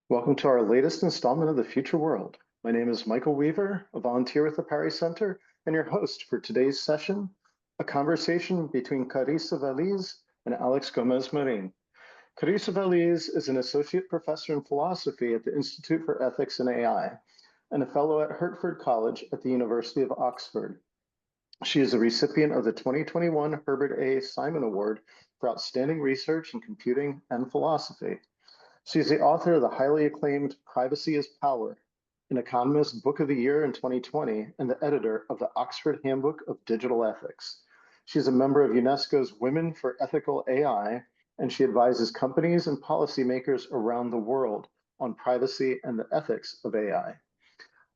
Welcome to our latest installment of The Future World. My name is Michael Weaver, a volunteer with the Parry Center, and your host for today's session, a conversation between Carissa Véliz and Àlex Gómez-Marín. Carissa Véliz is an associate professor in philosophy at the Institute for Ethics and AI and a fellow at Hertford College at the University of Oxford. She is a recipient of the 2021 Herbert A. Simon Award for Outstanding Research in Computing and Philosophy. She is the author of the highly acclaimed Privacy is Power, an Economist Book of the Year in 2020, and the editor of the Oxford Handbook of Digital Ethics. She is a member of UNESCO's Women for Ethical AI, and she advises companies and policymakers around the world on privacy and the ethics of AI.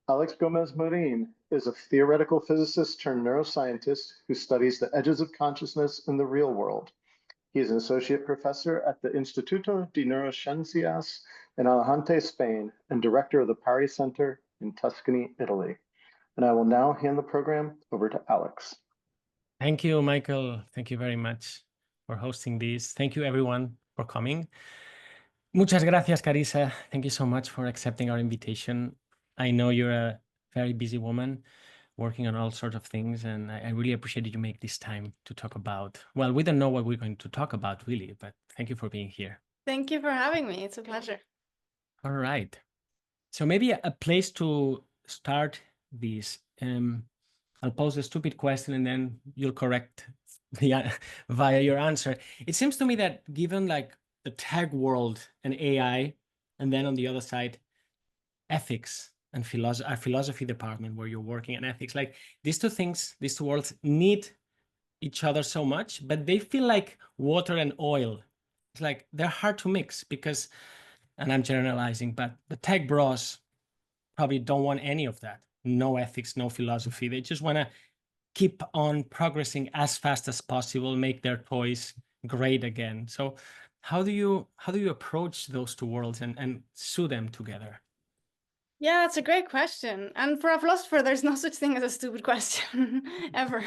Àlex Gómez-Marín is a theoretical physicist turned neuroscientist who studies the edges of consciousness in the real world. He is an associate professor at the Instituto de Neurociencias in Alicante, Spain, and director of the Parry Center in Tuscany, Italy. And I will now hand the program over to Àlex. Thank you, Michael. Thank you very much for hosting this. Thank you, everyone, for coming. Muchas gracias, Carissa. Thank you so much for accepting our invitation. I know you're a very busy woman working on all sorts of things, and I really appreciate you make this time to talk about, well, we don't know what we're going to talk about, really, but thank you for being here. Thank you for having me. It's a pleasure. All right. So maybe a place to start this. I'll pose a stupid question and then you'll correct via your answer. It seems to me that given like the tech world and AI, and then on the other side, ethics and philosophy department where you're working in ethics, like these two things, these two worlds need each other so much, but they feel like water and oil. It's like they're hard to mix because, and I'm generalizing, but the tech bros probably don't want any of that. No ethics, no philosophy. They just want to keep on progressing as fast as possible, make their toys great again. So how do you approach those two worlds and sew them together? Yeah, it's a great question. And for a philosopher, there's no such thing as a stupid question ever.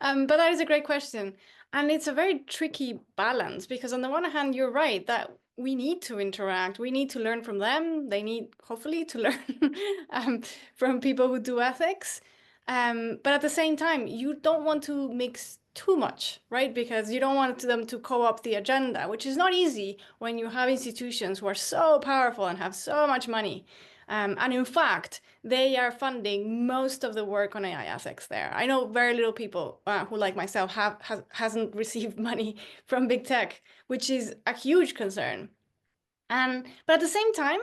But that is a great question. And it's a very tricky balance because on the one hand, you're right that we need to interact. We need to learn from them. They need, hopefully, to learn from people who do ethics. But at the same time, you don't want to mix too much, right? Because you don't want them to co-opt the agenda, which is not easy when you have institutions who are so powerful and have so much money. And in fact, they are funding most of the work on AI ethics there. I know very little people who, like myself, hasn't received money from big tech, which is a huge concern. But at the same time,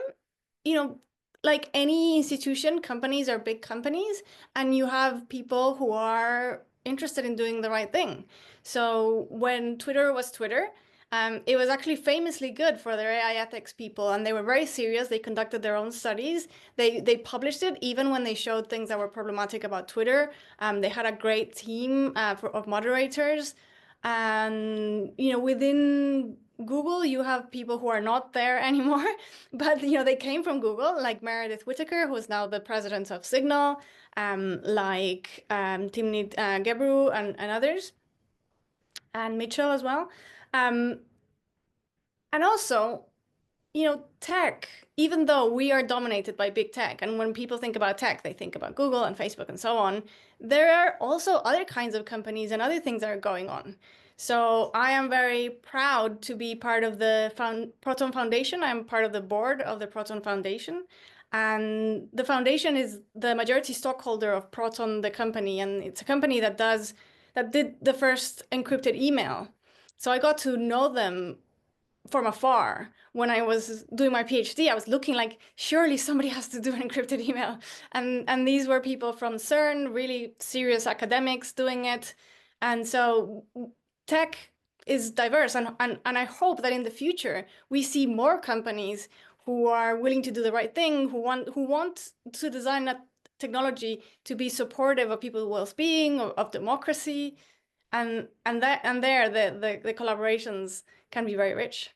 like any institution, companies are big companies, and you have people who are interested in doing the right thing. So when Twitter was Twitter, it was actually famously good for their AI ethics people, and they were very serious. They conducted their own studies. They published it even when they showed things that were problematic about Twitter. They had a great team of moderators, and within Google, you have people who are not there anymore, but they came from Google, like Meredith Whittaker, who is now the president of Signal, like Timnit Gebru and others, and Mitchell as well. And also, tech, even though we are dominated by big tech, and when people think about tech, they think about Google and Facebook and so on, there are also other kinds of companies and other things that are going on. So I am very proud to be part of the Proton Foundation. I'm part of the board of the Proton Foundation. And the foundation is the majority stockholder of Proton, the company. And it's a company that did the first encrypted email. So I got to know them from afar. When I was doing my PhD, I was looking like, surely somebody has to do an encrypted email. And these were people from CERN, really serious academics doing it. And so tech is diverse. And I hope that in the future, we see more companies who are willing to do the right thing, who want to design that technology to be supportive of people's well-being, of democracy. And there, the collaborations can be very rich.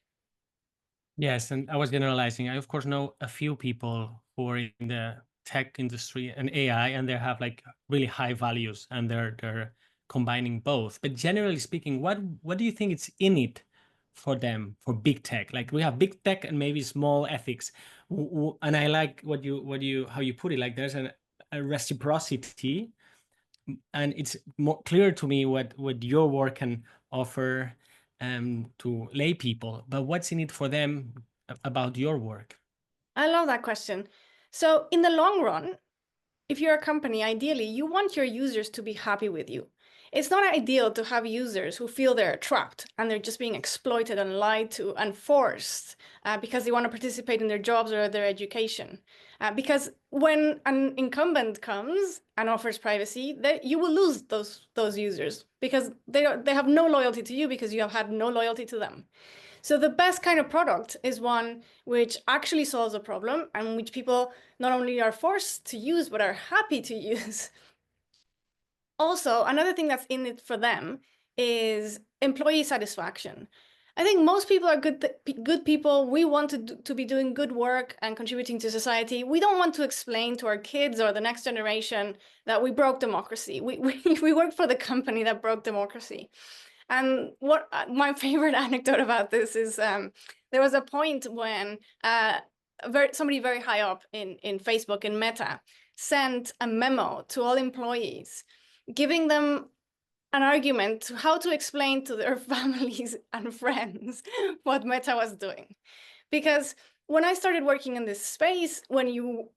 Yes, and I was generalizing. I, of course, know a few people who are in the tech industry and AI, and they have like really high values, and they're combining both. But generally speaking, what do you think is in it for them, for big tech? Like we have big tech and maybe small ethics. And I like how you put it, like there's a reciprocity, and it's more clear to me what your work can offer to lay people, but what's in it for them about your work? I love that question. So in the long run, if you're a company, ideally, you want your users to be happy with you. It's not ideal to have users who feel they're trapped and they're just being exploited and lied to and forced because they want to participate in their jobs or their education. Because when an incumbent comes and offers privacy, you will lose those users because they have no loyalty to you because you have had no loyalty to them. So the best kind of product is one which actually solves a problem and which people not only are forced to use, but are happy to use. Also, another thing that's in it for them is employee satisfaction. I think most people are good people. We want to be doing good work and contributing to society. We don't want to explain to our kids or the next generation that we broke democracy. We work for the company that broke democracy. And what my favorite anecdote about this is there was a point when somebody very high up in Facebook, in Meta, sent a memo to all employees, giving them an argument to how to explain to their families and friends what Meta was doing. Because when I started working in this space, when you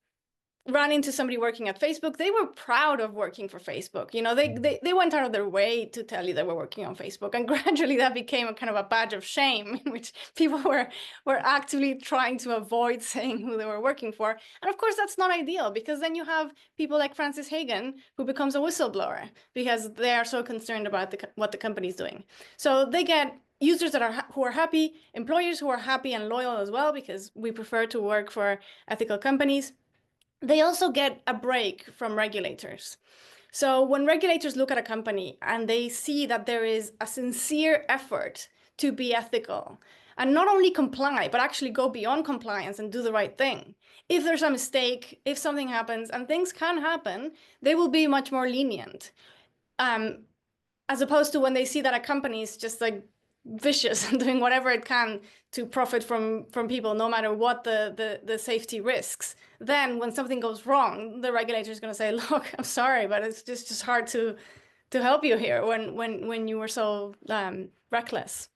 ran into somebody working at Facebook, they were proud of working for Facebook. You know, they went out of their way to tell you they were working on Facebook. And gradually that became a kind of a badge of shame in which people were actively trying to avoid saying who they were working for. And of course, that's not ideal because then you have people like Frances Hagen who becomes a whistleblower because they are so concerned about what the company is doing. So they get users who are happy, employers who are happy and loyal as well, because we prefer to work for ethical companies. They also get a break from regulators. So when regulators look at a company and they see that there is a sincere effort to be ethical and not only comply, but actually go beyond compliance and do the right thing. If there's a mistake, if something happens, and things can happen, they will be much more lenient. As opposed to when they see that a company is just like vicious and doing whatever it can to profit from people, no matter what the safety risks. Then when something goes wrong, the regulator is going to say, look, I'm sorry, but it's just hard to help you here when you were so reckless.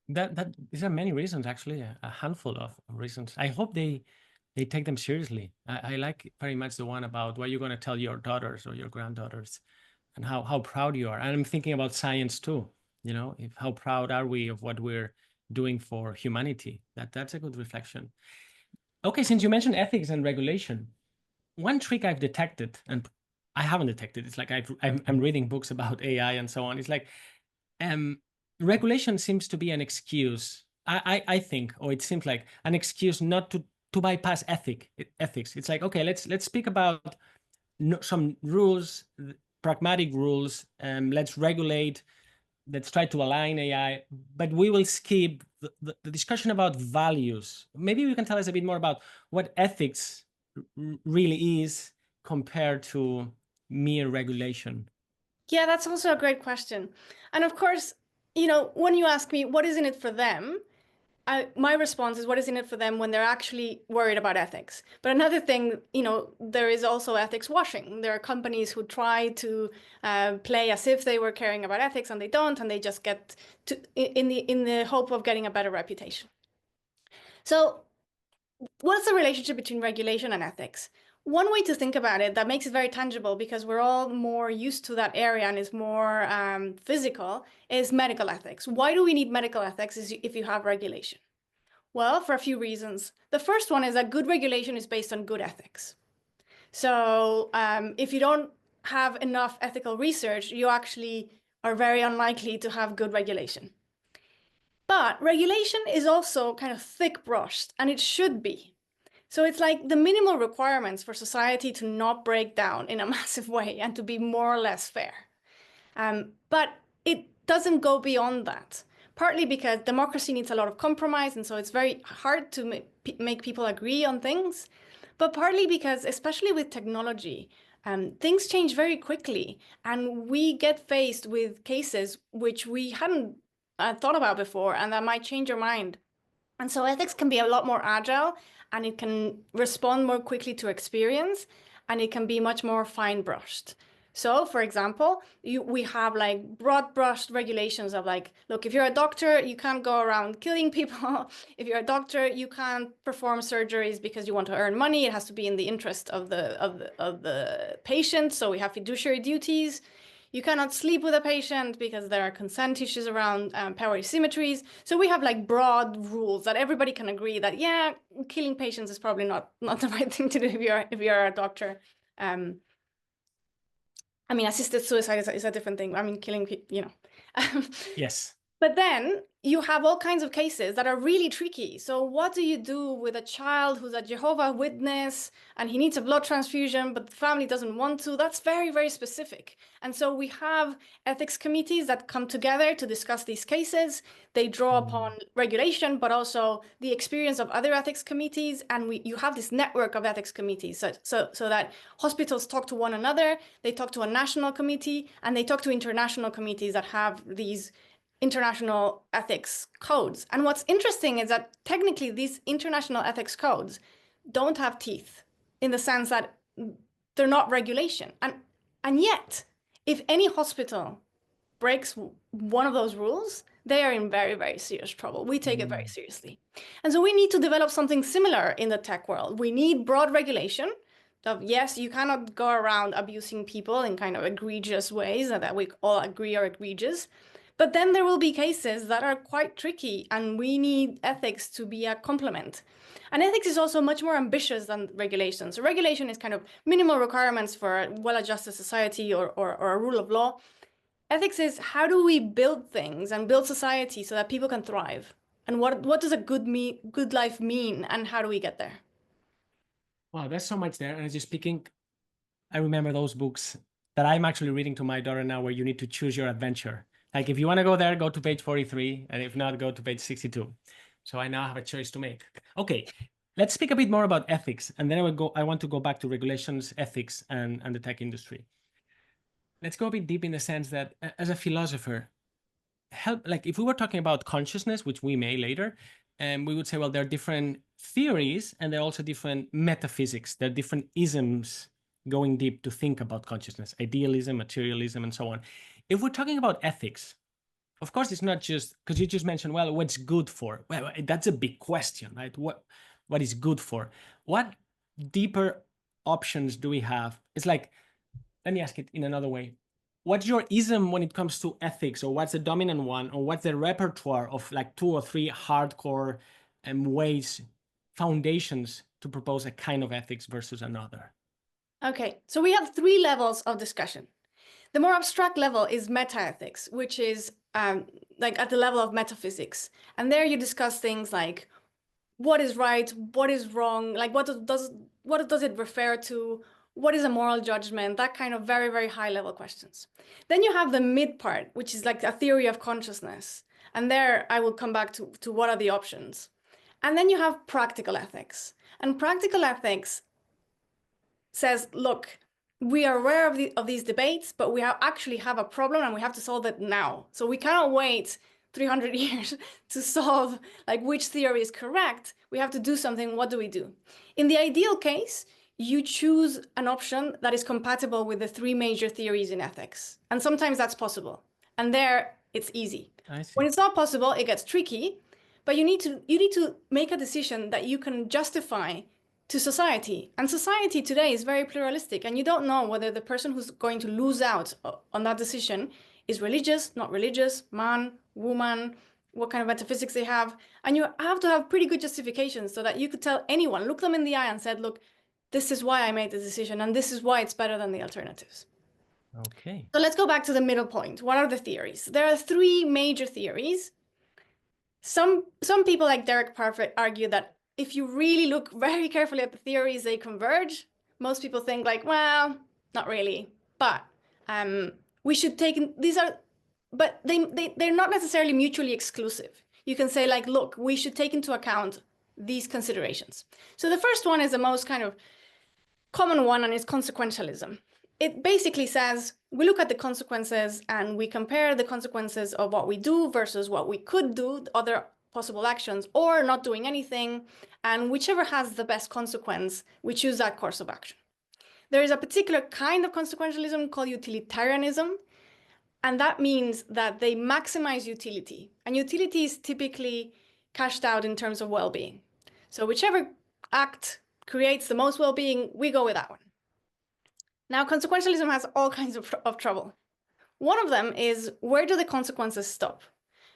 These are many reasons, actually, a handful of reasons. I hope they take them seriously. I like very much the one about what you're going to tell your daughters or your granddaughters and how proud you are. And I'm thinking about science too. You know, how proud are we of what we're doing for humanity? That's a good reflection. Okay, since you mentioned ethics and regulation, one trick I've detected, and I haven't detected, it's like I'm reading books about AI and so on. It's like regulation seems to be an excuse, I think, or it seems like an excuse not to bypass ethics. It's like, okay, let's speak about some rules, pragmatic rules, let's regulate. Let's try to align AI, but we will skip the discussion about values. Maybe you can tell us a bit more about what ethics really is compared to mere regulation. Yeah, that's also a great question. And of course, you know, when you ask me what is in it for them, my response is what is in it for them when they're actually worried about ethics. But another thing, you know, there is also ethics washing. There are companies who try to play as if they were caring about ethics and they don't, and they just get in the hope of getting a better reputation. So what's the relationship between regulation and ethics? One way to think about it that makes it very tangible, because we're all more used to that area and is more physical, is medical ethics. Why do we need medical ethics if you have regulation? Well, for a few reasons. The first one is that good regulation is based on good ethics. So if you don't have enough ethical research, you actually are very unlikely to have good regulation. But regulation is also kind of thick-brushed, and it should be. So it's like the minimal requirements for society to not break down in a massive way and to be more or less fair. But it doesn't go beyond that, partly because democracy needs a lot of compromise, and so it's very hard to make people agree on things, but partly because, especially with technology, things change very quickly, and we get faced with cases which we hadn't thought about before, and that might change your mind. And so ethics can be a lot more agile, and it can respond more quickly to experience, and it can be much more fine-brushed. So, for example, we have like broad-brushed regulations of like, look, if you're a doctor, you can't go around killing people. If you're a doctor, you can't perform surgeries because you want to earn money. It has to be in the interest of the patient. So we have fiduciary duties. You cannot sleep with a patient because there are consent issues around power asymmetries. So we have like broad rules that everybody can agree that, yeah, killing patients is probably not the right thing to do if you're a doctor. I mean, assisted suicide is a different thing. I mean, killing people, you know. Yes. But then you have all kinds of cases that are really tricky. So what do you do with a child who's a Jehovah's Witness and he needs a blood transfusion, but the family doesn't want to? That's very, very specific. And so we have ethics committees that come together to discuss these cases. They draw upon regulation, but also the experience of other ethics committees. And you have this network of ethics committees so that hospitals talk to one another, they talk to a national committee, and they talk to international committees that have these international ethics codes. And what's interesting is that technically these international ethics codes don't have teeth in the sense that they're not regulation. And yet, if any hospital breaks one of those rules, they are in very, very serious trouble. We take it very seriously. And so we need to develop something similar in the tech world. We need broad regulation of, yes, you cannot go around abusing people in kind of egregious ways that we all agree are egregious. But then there will be cases that are quite tricky, and we need ethics to be a complement. And ethics is also much more ambitious than regulation. So regulation is kind of minimal requirements for a well-adjusted society or a rule of law. Ethics is how do we build things and build society so that people can thrive? And what does a good life mean, and how do we get there? Wow, there's so much there. And as you're speaking, I remember those books that I'm actually reading to my daughter now, where you need to choose your adventure. Like if you want to go there, go to page 43, and if not, go to page 62. So I now have a choice to make. Okay, let's speak a bit more about ethics, and then I want to go back to regulations, ethics, and the tech industry. Let's go a bit deep in the sense that as a philosopher, like if we were talking about consciousness, which we may later, and we would say, well, there are different theories and there are also different metaphysics. There are different isms going deep to think about consciousness, idealism, materialism, and so on. If we're talking about ethics, of course, it's not just because you just mentioned, well, what's good for? Well, that's a big question, right? What is good for? What deeper options do we have? It's like, let me ask it in another way. What's your ism when it comes to ethics, or what's the dominant one, or what's the repertoire of like 2 or 3 hardcore ways, foundations to propose a kind of ethics versus another? Okay, so we have 3 levels of discussion. The more abstract level is metaethics, which is like at the level of metaphysics. And there you discuss things like what is right, what is wrong, like what does it refer to, what is a moral judgment, that kind of very, very high level questions. Then you have the mid part, which is like a theory of consciousness. And there I will come back to what are the options. And then you have practical ethics. And practical ethics says, look, we are aware of these debates, but we actually have a problem and we have to solve it now. So we cannot wait 300 years to solve like which theory is correct. We have to do something. What do we do? In the ideal case, you choose an option that is compatible with the 3 major theories in ethics. And sometimes that's possible. And there it's easy. When it's not possible, it gets tricky, but you need to make a decision that you can justify to society. And society today is very pluralistic, and you don't know whether the person who's going to lose out on that decision is religious, not religious, man, woman, what kind of metaphysics they have. And you have to have pretty good justifications so that you could tell anyone, look them in the eye and said, look, this is why I made the decision, and this is why it's better than the alternatives. Okay. So let's go back to the middle point. What are the theories? There are 3 major theories. Some people like Derek Parfit argue that if you really look very carefully at the theories, they converge. Most people think like, well, not really, but we should take these are, but they're not necessarily mutually exclusive. You can say like, look, we should take into account these considerations. So the first one is the most kind of common one, and it's consequentialism. it basically says we look at the consequences and we compare the consequences of what we do versus what we could do, other possible actions, or not doing anything. And whichever has the best consequence, we choose that course of action. There is a particular kind of consequentialism called utilitarianism. And that means that they maximize utility. And utility is typically cashed out in terms of well-being. So whichever act creates the most well-being, we go with that one. Now, consequentialism has all kinds of trouble. One of them is, where do the consequences stop?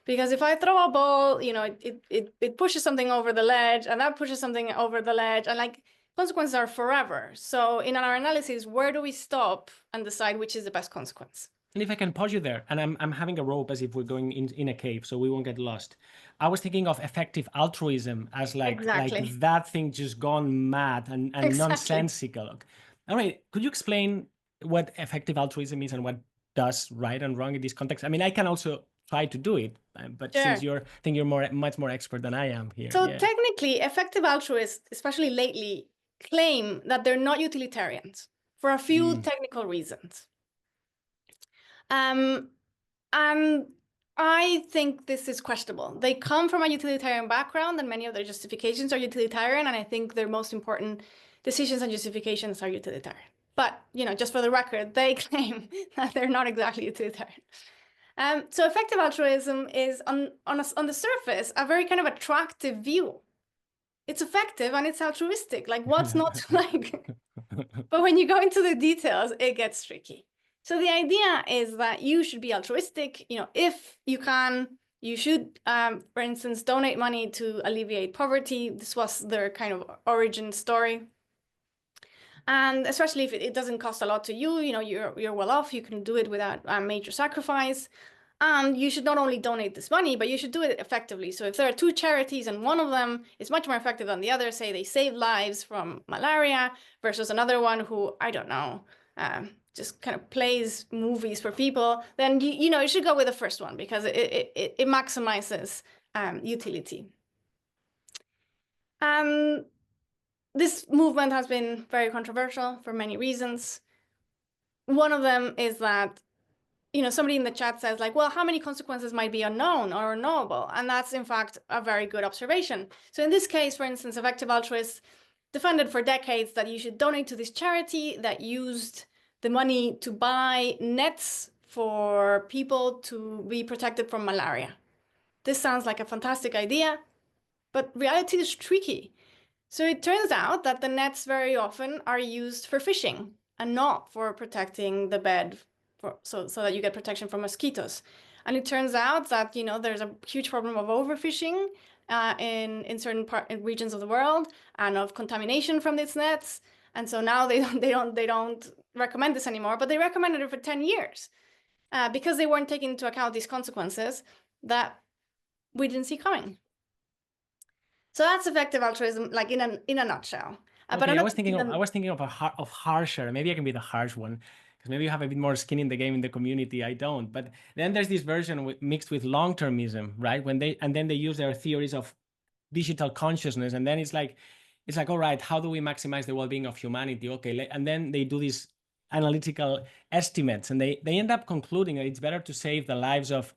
Because if I throw a ball, you know, it pushes something over the ledge, and that pushes something over the ledge, and like consequences are forever. So in our analysis, where do we stop and decide which is the best consequence? And if I can pause you there, and I'm having a rope as if we're going in a cave, so we won't get lost. I was thinking of effective altruism as like that thing just gone mad and nonsensical. All right, could you explain what effective altruism is and what does right and wrong in this context? I mean, I can also try to do it, but sure. Since you're much more expert than I am here. So technically, effective altruists, especially lately, claim that they're not utilitarians for a few technical reasons. And I think this is questionable. They come from a utilitarian background, and many of their justifications are utilitarian, and I think their most important decisions and justifications are utilitarian. But, you know, just for the record, they claim that they're not exactly utilitarian. So effective altruism is, on the surface, a very kind of attractive view. It's effective and it's altruistic. Like, what's not to like? But when you go into the details, it gets tricky. So the idea is that you should be altruistic. You know, if you can, you should, for instance, donate money to alleviate poverty. This was their kind of origin story. And especially if it doesn't cost a lot to you, you know, you're well off, you can do it without a major sacrifice. And you should not only donate this money, but you should do it effectively. So if there are two charities and one of them is much more effective than the other, say they save lives from malaria versus another one who, I don't know, just kind of plays movies for people, then you know, you should go with the first one because it maximizes utility. This movement has been very controversial for many reasons. One of them is that, you know, somebody in the chat says like, well, how many consequences might be unknown or unknowable? And that's in fact a very good observation. So in this case, for instance, effective altruists defended for decades that you should donate to this charity that used the money to buy nets for people to be protected from malaria. This sounds like a fantastic idea, but reality is tricky. So it turns out that the nets very often are used for fishing and not for protecting the bed, so that you get protection from mosquitoes. And it turns out that, you know, there's a huge problem of overfishing in certain regions of the world, and of contamination from these nets. And so now they don't recommend this anymore, but they recommended it for 10 years because they weren't taking into account these consequences that we didn't see coming. So that's effective altruism, like in a nutshell. Okay, but I was thinking of harsher. Maybe I can be the harsh one, because maybe you have a bit more skin in the game in the community. I don't. But then there's this version mixed with long-termism, right? And then they use their theories of digital consciousness, and then it's like, all right, how do we maximize the well-being of humanity? Okay, and then they do these analytical estimates, and they end up concluding that it's better to save the lives of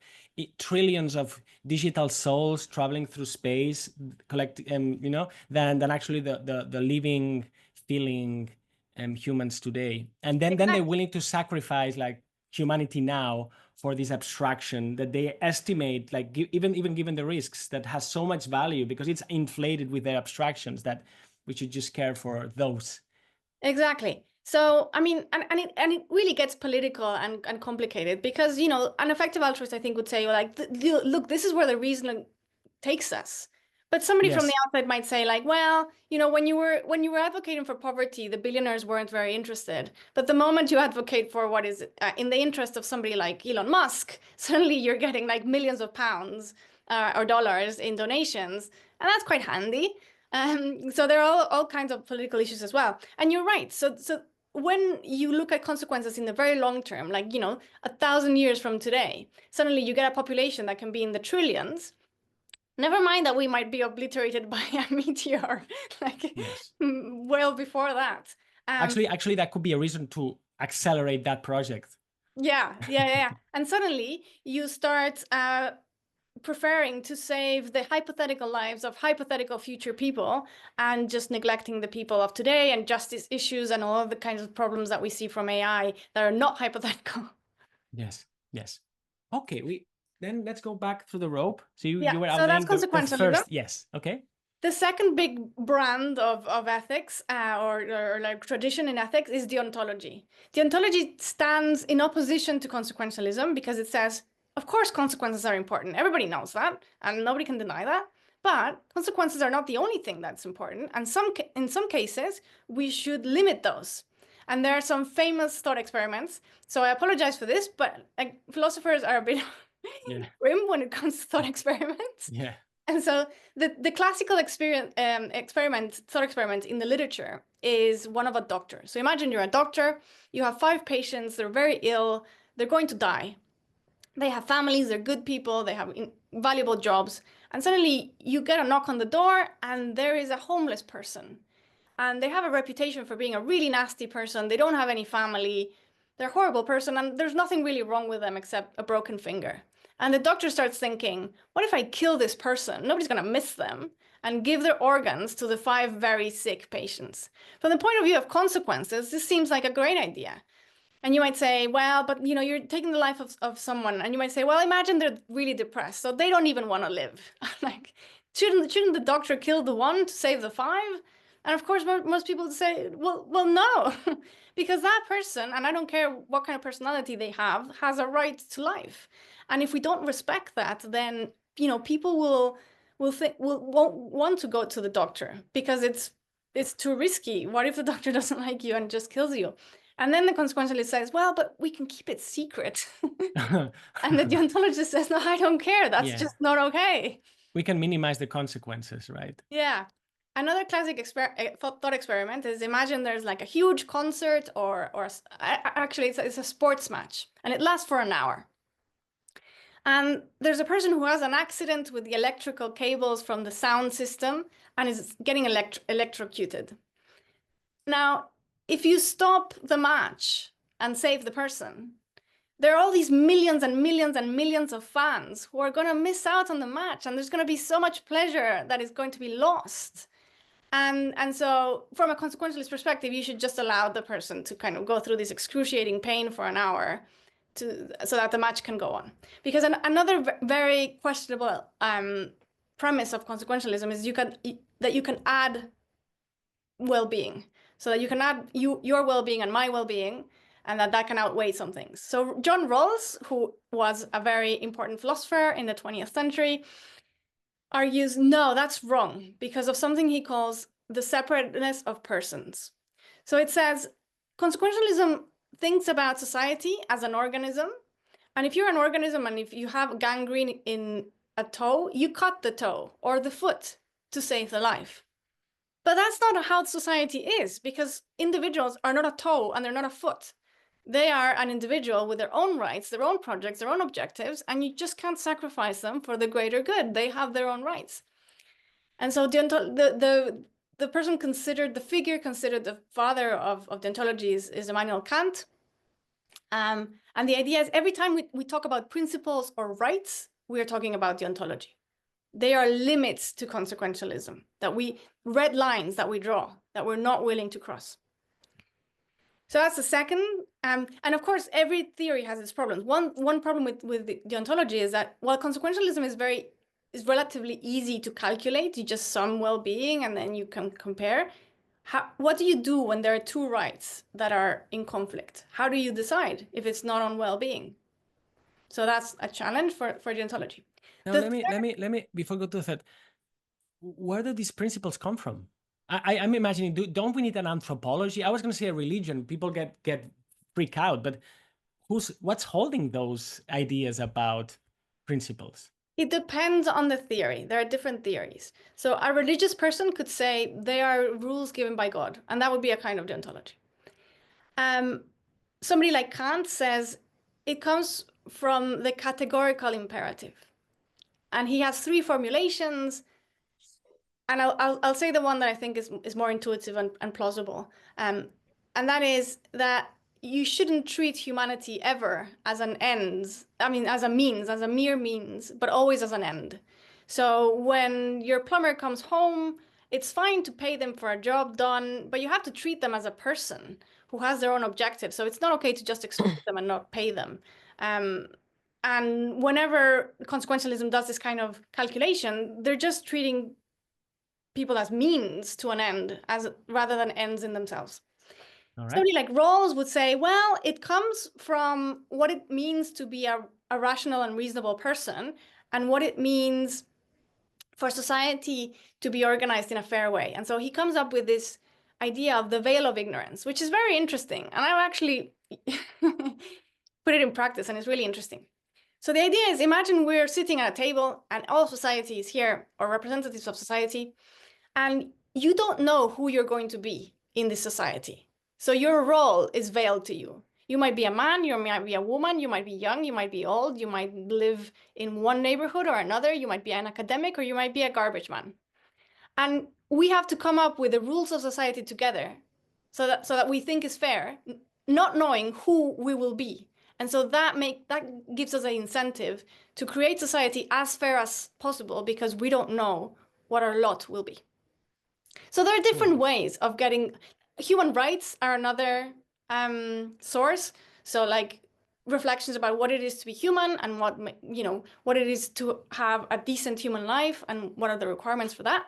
trillions of digital souls traveling through space, you know, than actually the living, feeling humans today. And then they're willing to sacrifice like humanity now for this abstraction that they estimate, like even given the risks, that has so much value because it's inflated with their abstractions, that we should just care for those. Exactly. So, I mean, and it really gets political and complicated because, you know, an effective altruist, I think, would say, like, look, this is where the reason takes us. But somebody from the outside might say, like, well, you know, when you were advocating for poverty, the billionaires weren't very interested. But the moment you advocate for what is in the interest of somebody like Elon Musk, suddenly you're getting like millions of pounds or dollars in donations. And that's quite handy. So there are all kinds of political issues as well. And you're right. So when you look at consequences in the very long term, like, you know, 1,000 years from today, suddenly you get a population that can be in the trillions. Never mind that we might be obliterated by a meteor, like well before that. Actually, that could be a reason to accelerate that project. Yeah. And suddenly you start preferring to save the hypothetical lives of hypothetical future people and just neglecting the people of today and justice issues and all of the kinds of problems that we see from AI that are not hypothetical. Yes. Okay, then let's go back through the rope. So you were so that's outlining the consequentialism. first. Yes. Okay. The second big brand of ethics or like tradition in ethics is deontology. Deontology stands in opposition to consequentialism because it says, of course, consequences are important. Everybody knows that, and nobody can deny that. But consequences are not the only thing that's important. And in some cases, we should limit those. And there are some famous thought experiments. So I apologize for this, but like, philosophers are a bit grim when it comes to thought experiments. Yeah. And so the classical thought experiment in the literature is one of a doctor. So imagine you're a doctor, you have 5 patients, they're very ill, they're going to die. They have families, they're good people, they have valuable jobs. And suddenly you get a knock on the door and there is a homeless person. And they have a reputation for being a really nasty person. They don't have any family. They're a horrible person and there's nothing really wrong with them except a broken finger. And the doctor starts thinking, what if I kill this person? Nobody's going to miss them, and give their organs to the 5 very sick patients. From the point of view of consequences, this seems like a great idea. And you might say, well, but you're taking the life of someone. And you might say, well, imagine they're really depressed, so they don't even want to live. Like, shouldn't the doctor kill the 1 to save the 5? And of course, most people would say, well, no, because that person, and I don't care what kind of personality they have, has a right to life. And if we don't respect that, then people won't want to go to the doctor because it's too risky. What if the doctor doesn't like you and just kills you? And then the consequentialist says, well, but we can keep it secret. And the deontologist says, no, I don't care. That's just not okay. We can minimize the consequences, right? Yeah. Another classic thought experiment is, imagine there's like a huge concert or actually it's a sports match and it lasts for an hour. And there's a person who has an accident with the electrical cables from the sound system and is getting electrocuted. Now, if you stop the match and save the person, there are all these millions and millions and millions of fans who are going to miss out on the match, and there's going to be so much pleasure that is going to be lost. And so from a consequentialist perspective, you should just allow the person to kind of go through this excruciating pain for an hour so that the match can go on. Because another very questionable premise of consequentialism is that you can add well-being. So that you can add your well-being and my well-being, and that can outweigh some things. So John Rawls, who was a very important philosopher in the 20th century, argues, no, that's wrong because of something he calls the separateness of persons. So it says, consequentialism thinks about society as an organism. And if you're an organism and if you have gangrene in a toe, you cut the toe or the foot to save the life. But that's not how society is, because individuals are not a toe and they're not a foot. They are an individual with their own rights, their own projects, their own objectives, and you just can't sacrifice them for the greater good. They have their own rights. And so the person considered, the figure considered the father of deontology is Immanuel Kant. And the idea is every time we talk about principles or rights, we are talking about deontology. They are limits to consequentialism, red lines that we draw, that we're not willing to cross. So that's the second. And of course, every theory has its problems. One problem with the deontology is that while consequentialism is relatively easy to calculate, you just sum well-being and then you can compare. What do you do when there are 2 rights that are in conflict? How do you decide if it's not on well-being? So that's a challenge for deontology. Now, let me before we go to the third, where do these principles come from? I'm imagining, don't we need an anthropology? I was going to say a religion. People get freak out, but what's holding those ideas about principles? It depends on the theory. There are different theories. So a religious person could say they are rules given by God, and that would be a kind of deontology. Somebody like Kant says it comes from the categorical imperative. And he has 3 formulations. And I'll say the one that I think is more intuitive and plausible. And that is that you shouldn't treat humanity ever as an end. I mean, as a means, as a mere means, but always as an end. So when your plumber comes home, it's fine to pay them for a job done, but you have to treat them as a person who has their own objectives. So it's not okay to just exploit them and not pay them. And whenever consequentialism does this kind of calculation, they're just treating people as means to an end, as rather than ends in themselves. All right. Somebody like Rawls would say, well, it comes from what it means to be a rational and reasonable person, and what it means for society to be organized in a fair way. And so he comes up with this idea of the veil of ignorance, which is very interesting. And I've actually put it in practice, and it's really interesting. So the idea is, imagine we're sitting at a table and all society is here, or representatives of society, and you don't know who you're going to be in this society. So your role is veiled to you. You might be a man, you might be a woman, you might be young, you might be old, you might live in one neighborhood or another, you might be an academic, or you might be a garbage man. And we have to come up with the rules of society together so that we think is fair, not knowing who we will be. And so that gives us an incentive to create society as fair as possible, because we don't know what our lot will be. So there are different ways of getting. Human rights are another source. So like reflections about what it is to be human, and what it is to have a decent human life, and what are the requirements for that.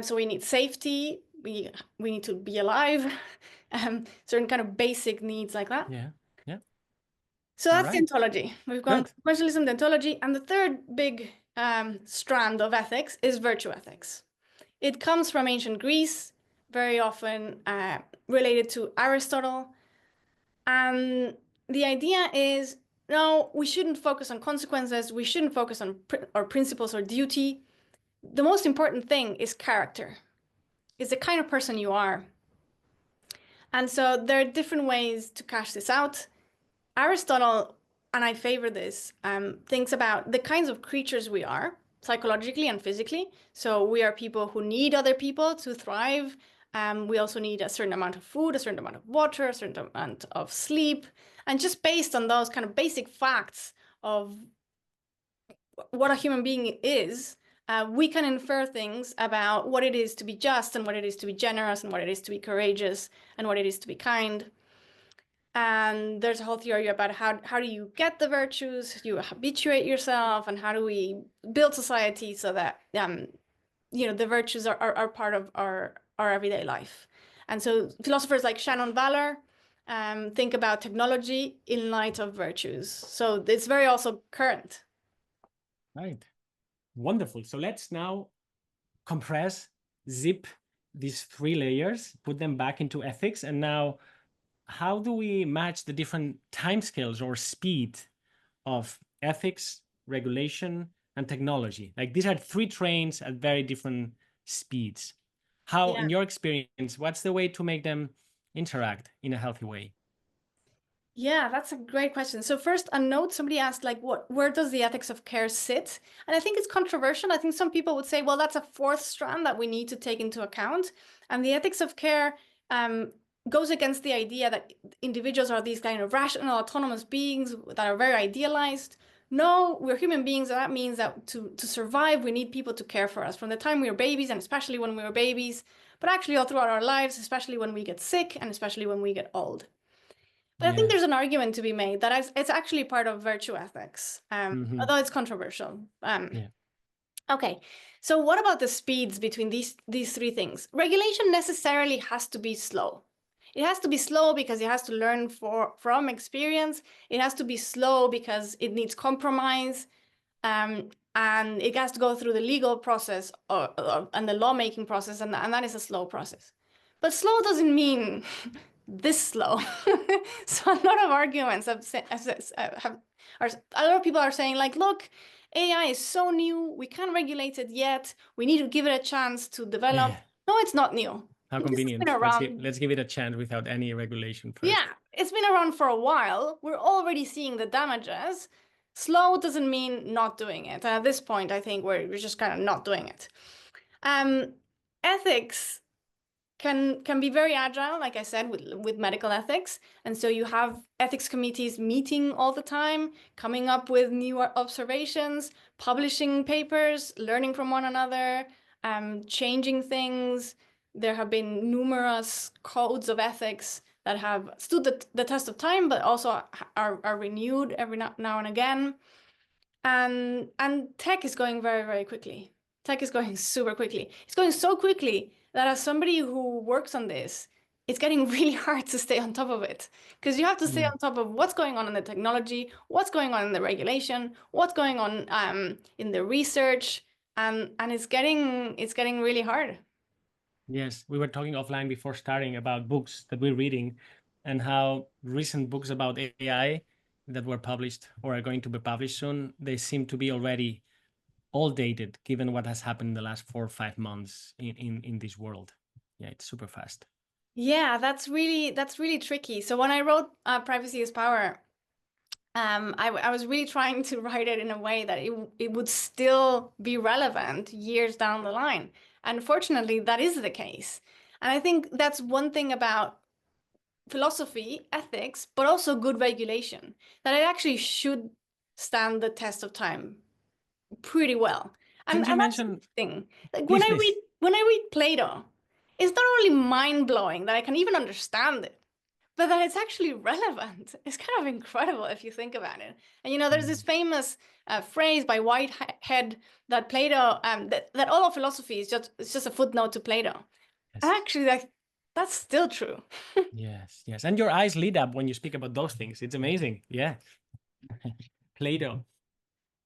So we need safety. We need to be alive. Certain kind of basic needs like that. Yeah. So that's deontology. We've gone consequentialism, deontology, and the third big strand of ethics is virtue ethics. It comes from ancient Greece, very often related to Aristotle. And the idea is, no, we shouldn't focus on consequences. We shouldn't focus on our principles or duty. The most important thing is character. It's the kind of person you are. And so there are different ways to cash this out. Aristotle, and I favor this, thinks about the kinds of creatures we are, psychologically and physically. So we are people who need other people to thrive. We also need a certain amount of food, a certain amount of water, a certain amount of sleep. And just based on those kind of basic facts of what a human being is, we can infer things about what it is to be just, and what it is to be generous, and what it is to be courageous, and what it is to be kind. And there's a whole theory about how do you get the virtues, you habituate yourself, and how do we build society so that the virtues are part of our everyday life. And so philosophers like Shannon Valor think about technology in light of virtues. So it's very also current. Right. Wonderful. So let's now compress, zip these 3 layers, put them back into ethics. And now, how do we match the different timescales or speed of ethics, regulation, and technology? Like, these are 3 trains at very different speeds. How, in your experience, what's the way to make them interact in a healthy way? Yeah, that's a great question. So first, a note, somebody asked, like, where does the ethics of care sit? And I think it's controversial. I think some people would say, well, that's a 4th strand that we need to take into account. And the ethics of care goes against the idea that individuals are these kind of rational, autonomous beings that are very idealized. No, we're human beings, and that means that to survive, we need people to care for us from the time we were babies, and especially when we were babies, but actually all throughout our lives, especially when we get sick, and especially when we get old. But I think there's an argument to be made that it's actually part of virtue ethics, although it's controversial. Okay, so what about the speeds between these 3 things? Regulation necessarily has to be slow. It has to be slow because it has to learn from experience. It has to be slow because it needs compromise. And it has to go through the legal process and the lawmaking process, and that is a slow process. But slow doesn't mean this slow. So a lot of arguments a lot of people are saying, like, look, AI is so new, we can't regulate it yet. We need to give it a chance to develop. Yeah. No, it's not new. How convenient. Let's give it a chance without any regulation first. Yeah, it's been around for a while. We're already seeing the damages. Slow doesn't mean not doing it. And at this point, I think we're just kind of not doing it. Ethics can be very agile, like I said, with medical ethics. And so you have ethics committees meeting all the time, coming up with new observations, publishing papers, learning from one another, changing things. There have been numerous codes of ethics that have stood the test of time, but also are renewed every now and again. And tech is going very, very quickly. Tech is going super quickly. It's going so quickly that as somebody who works on this, it's getting really hard to stay on top of it, because you have to stay on top of what's going on in the technology, what's going on in the regulation, what's going on in the research, and it's getting really hard. Yes, we were talking offline before starting about books that we're reading and how recent books about AI that were published or are going to be published soon, they seem to be already all dated given what has happened in the last 4 or 5 months in this world. Yeah, it's super fast. Yeah, that's really tricky. So when I wrote Privacy is Power, I was really trying to write it in a way that it would still be relevant years down the line. And fortunately, that is the case. And I think that's one thing about philosophy, ethics, but also good regulation, that it actually should stand the test of time pretty well. And you that's the mention thing. Like please, when I read Plato, it's not only mind-blowing that I can even understand it, but that it's actually relevant. It's kind of incredible if you think about it. And there's this famous phrase by Whitehead that Plato, that all of philosophy is just a footnote to Plato. Yes. And actually, that's still true. Yes. And your eyes lit up when you speak about those things. It's amazing. Yeah. Plato.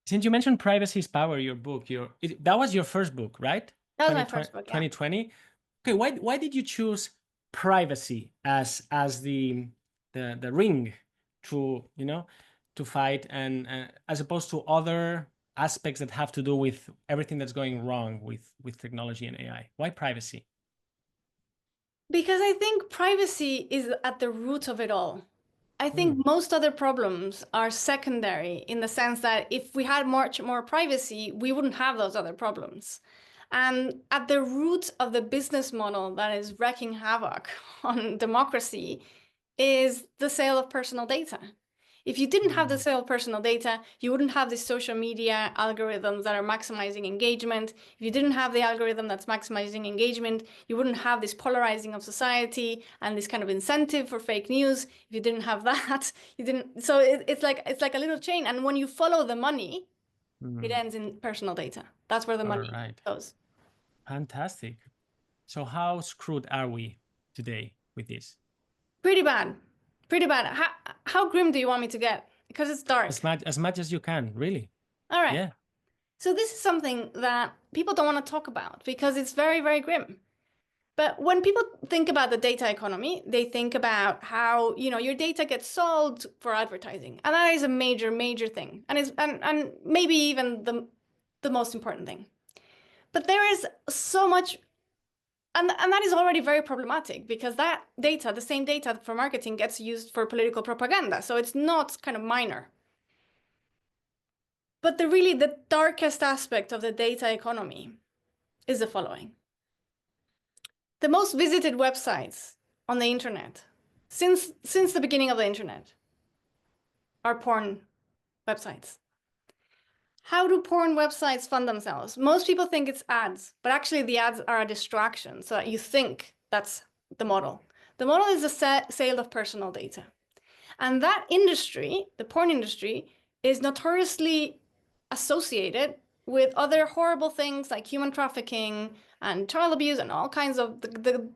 Since you mentioned Privacy is Power, your book, that was your first book, right? That was my first book, yeah. 2020. Okay, why did you choose privacy as the ring to fight, and as opposed to other aspects that have to do with everything that's going wrong with technology and AI? Why privacy? Because I think privacy is at the root of it all. I think most other problems are secondary, in the sense that if we had much more privacy, we wouldn't have those other problems. And at the root of the business model that is wreaking havoc on democracy is the sale of personal data. If you didn't have the sale of personal data, you wouldn't have the social media algorithms that are maximizing engagement. If you didn't have the algorithm that's maximizing engagement, you wouldn't have this polarizing of society and this kind of incentive for fake news. If you didn't have that, you didn't. So it's like a little chain. And when you follow the money, it ends in personal data. That's where the money goes. Fantastic. So how screwed are we today with this? Pretty bad. Pretty bad. How grim do you want me to get? Because it's dark. As much as you can, really. All right. Yeah. So this is something that people don't want to talk about because it's very, very grim. But when people think about the data economy, they think about how, your data gets sold for advertising. And that is a major, major thing. And maybe even the most important thing. But there is so much. And that is already very problematic, because that data, the same data for marketing, gets used for political propaganda. So it's not kind of minor. But the darkest aspect of the data economy is the following. The most visited websites on the internet since the beginning of the internet are porn websites. How do porn websites fund themselves? Most people think it's ads, but actually the ads are a distraction, so that you think that's the model. The model is the sale of personal data. And that industry, the porn industry, is notoriously associated with other horrible things like human trafficking and child abuse and all kinds of the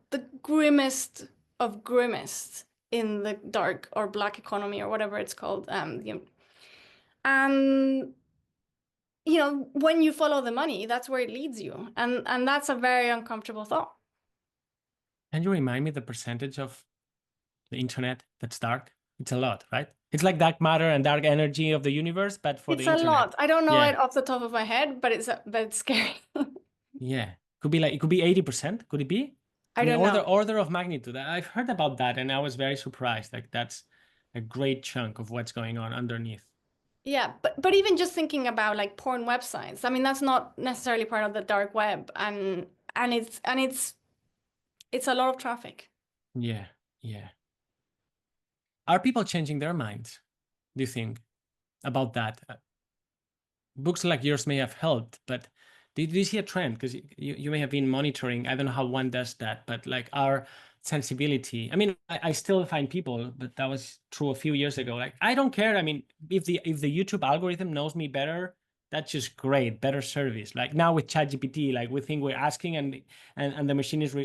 grimmest of grimmest in the dark or black economy or whatever it's called. And when you follow the money, that's where it leads you. And that's a very uncomfortable thought. Can you remind me the percentage of the internet that's dark? It's a lot, right? It's like dark matter and dark energy of the universe, but for the internet. It's a lot. I don't know it off the top of my head, but it's scary. Yeah. It could be 80%. Could it be? I don't know. Order of magnitude. I've heard about that and I was very surprised. Like, that's a great chunk of what's going on underneath. Yeah, but even just thinking about like porn websites, I mean, that's not necessarily part of the dark web, and it's it's a lot of traffic. Yeah, yeah. Are people changing their minds, do you think, about that? Books like yours may have helped, but do you see a trend? Because you may have been monitoring, I don't know how one does that, but like our sensibility. I mean, I still find people, but that was true a few years ago. Like, I don't care. I mean, if the YouTube algorithm knows me better, that's just great, better service. Like now with ChatGPT, like we think we're asking and the machine is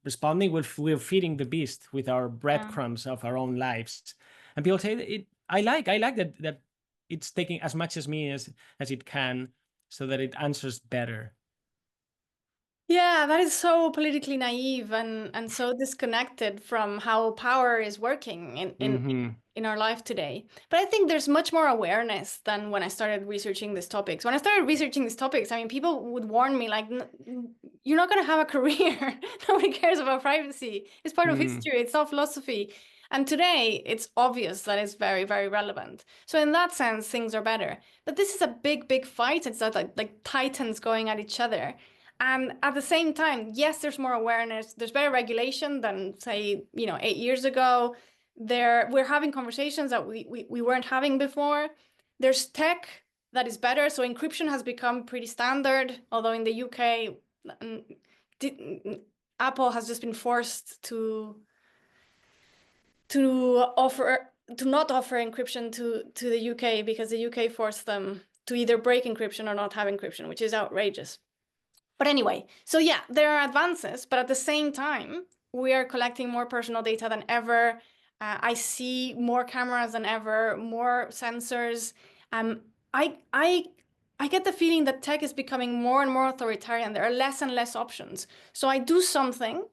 responding. We're feeding the beast with our breadcrumbs of our own lives. And people say it. I like that it's taking as much as me as it can so that it answers better. Yeah, that is so politically naive and so disconnected from how power is working in our life today. But I think there's much more awareness than when I started researching these topics. When I started researching these topics, I mean, people would warn me like, you're not going to have a career. Nobody cares about privacy. It's part of history. It's not philosophy. And today, it's obvious that it's very, very relevant. So in that sense, things are better. But this is a big, big fight. It's not like titans going at each other. And at the same time, yes, there's more awareness. There's better regulation than, say, 8 years ago. We're having conversations that we weren't having before. There's tech that is better. So encryption has become pretty standard, although in the UK, Apple has just been forced to not offer encryption to the UK because the UK forced them to either break encryption or not have encryption, which is outrageous. But anyway, so yeah, there are advances, but at the same time, we are collecting more personal data than ever. I see more cameras than ever, more sensors. I get the feeling that tech is becoming more and more authoritarian. There are less and less options. So I do something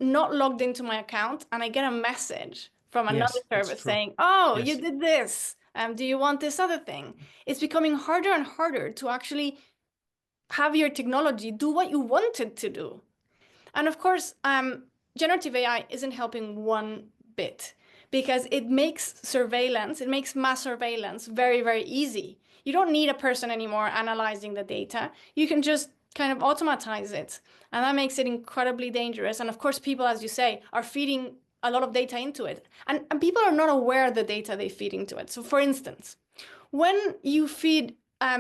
not logged into my account, and I get a message from another service saying, oh, you did this. Do you want this other thing? It's becoming harder and harder to actually have your technology do what you want it to do. And of course, generative AI isn't helping one bit because it makes mass surveillance very, very easy. You don't need a person anymore analyzing the data. You can just kind of automatize it. And that makes it incredibly dangerous. And of course, people, as you say, are feeding a lot of data into it. And people are not aware of the data they feed into it. So for instance, when you feed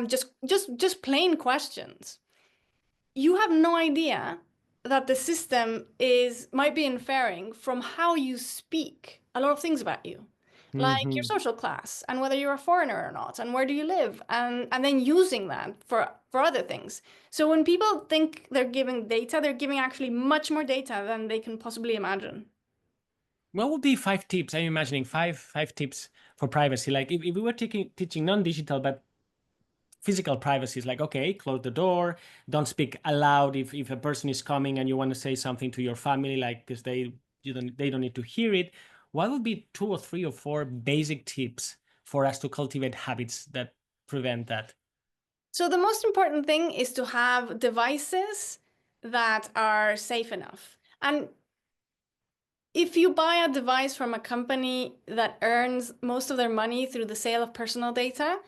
just plain questions, you have no idea that the system might be inferring from how you speak a lot of things about you, like your social class and whether you're a foreigner or not, and where do you live, and then using that for other things. So when people think they're giving data, they're giving actually much more data than they can possibly imagine. What would be 5 tips? I'm imagining five tips for privacy. Like if we were teaching non-digital, but physical privacy is like, okay, close the door, don't speak aloud if a person is coming and you want to say something to your family, like because they don't need to hear it. What would be 2 or 3 or 4 basic tips for us to cultivate habits that prevent that? So the most important thing is to have devices that are safe enough. And if you buy a device from a company that earns most of their money through the sale of personal data,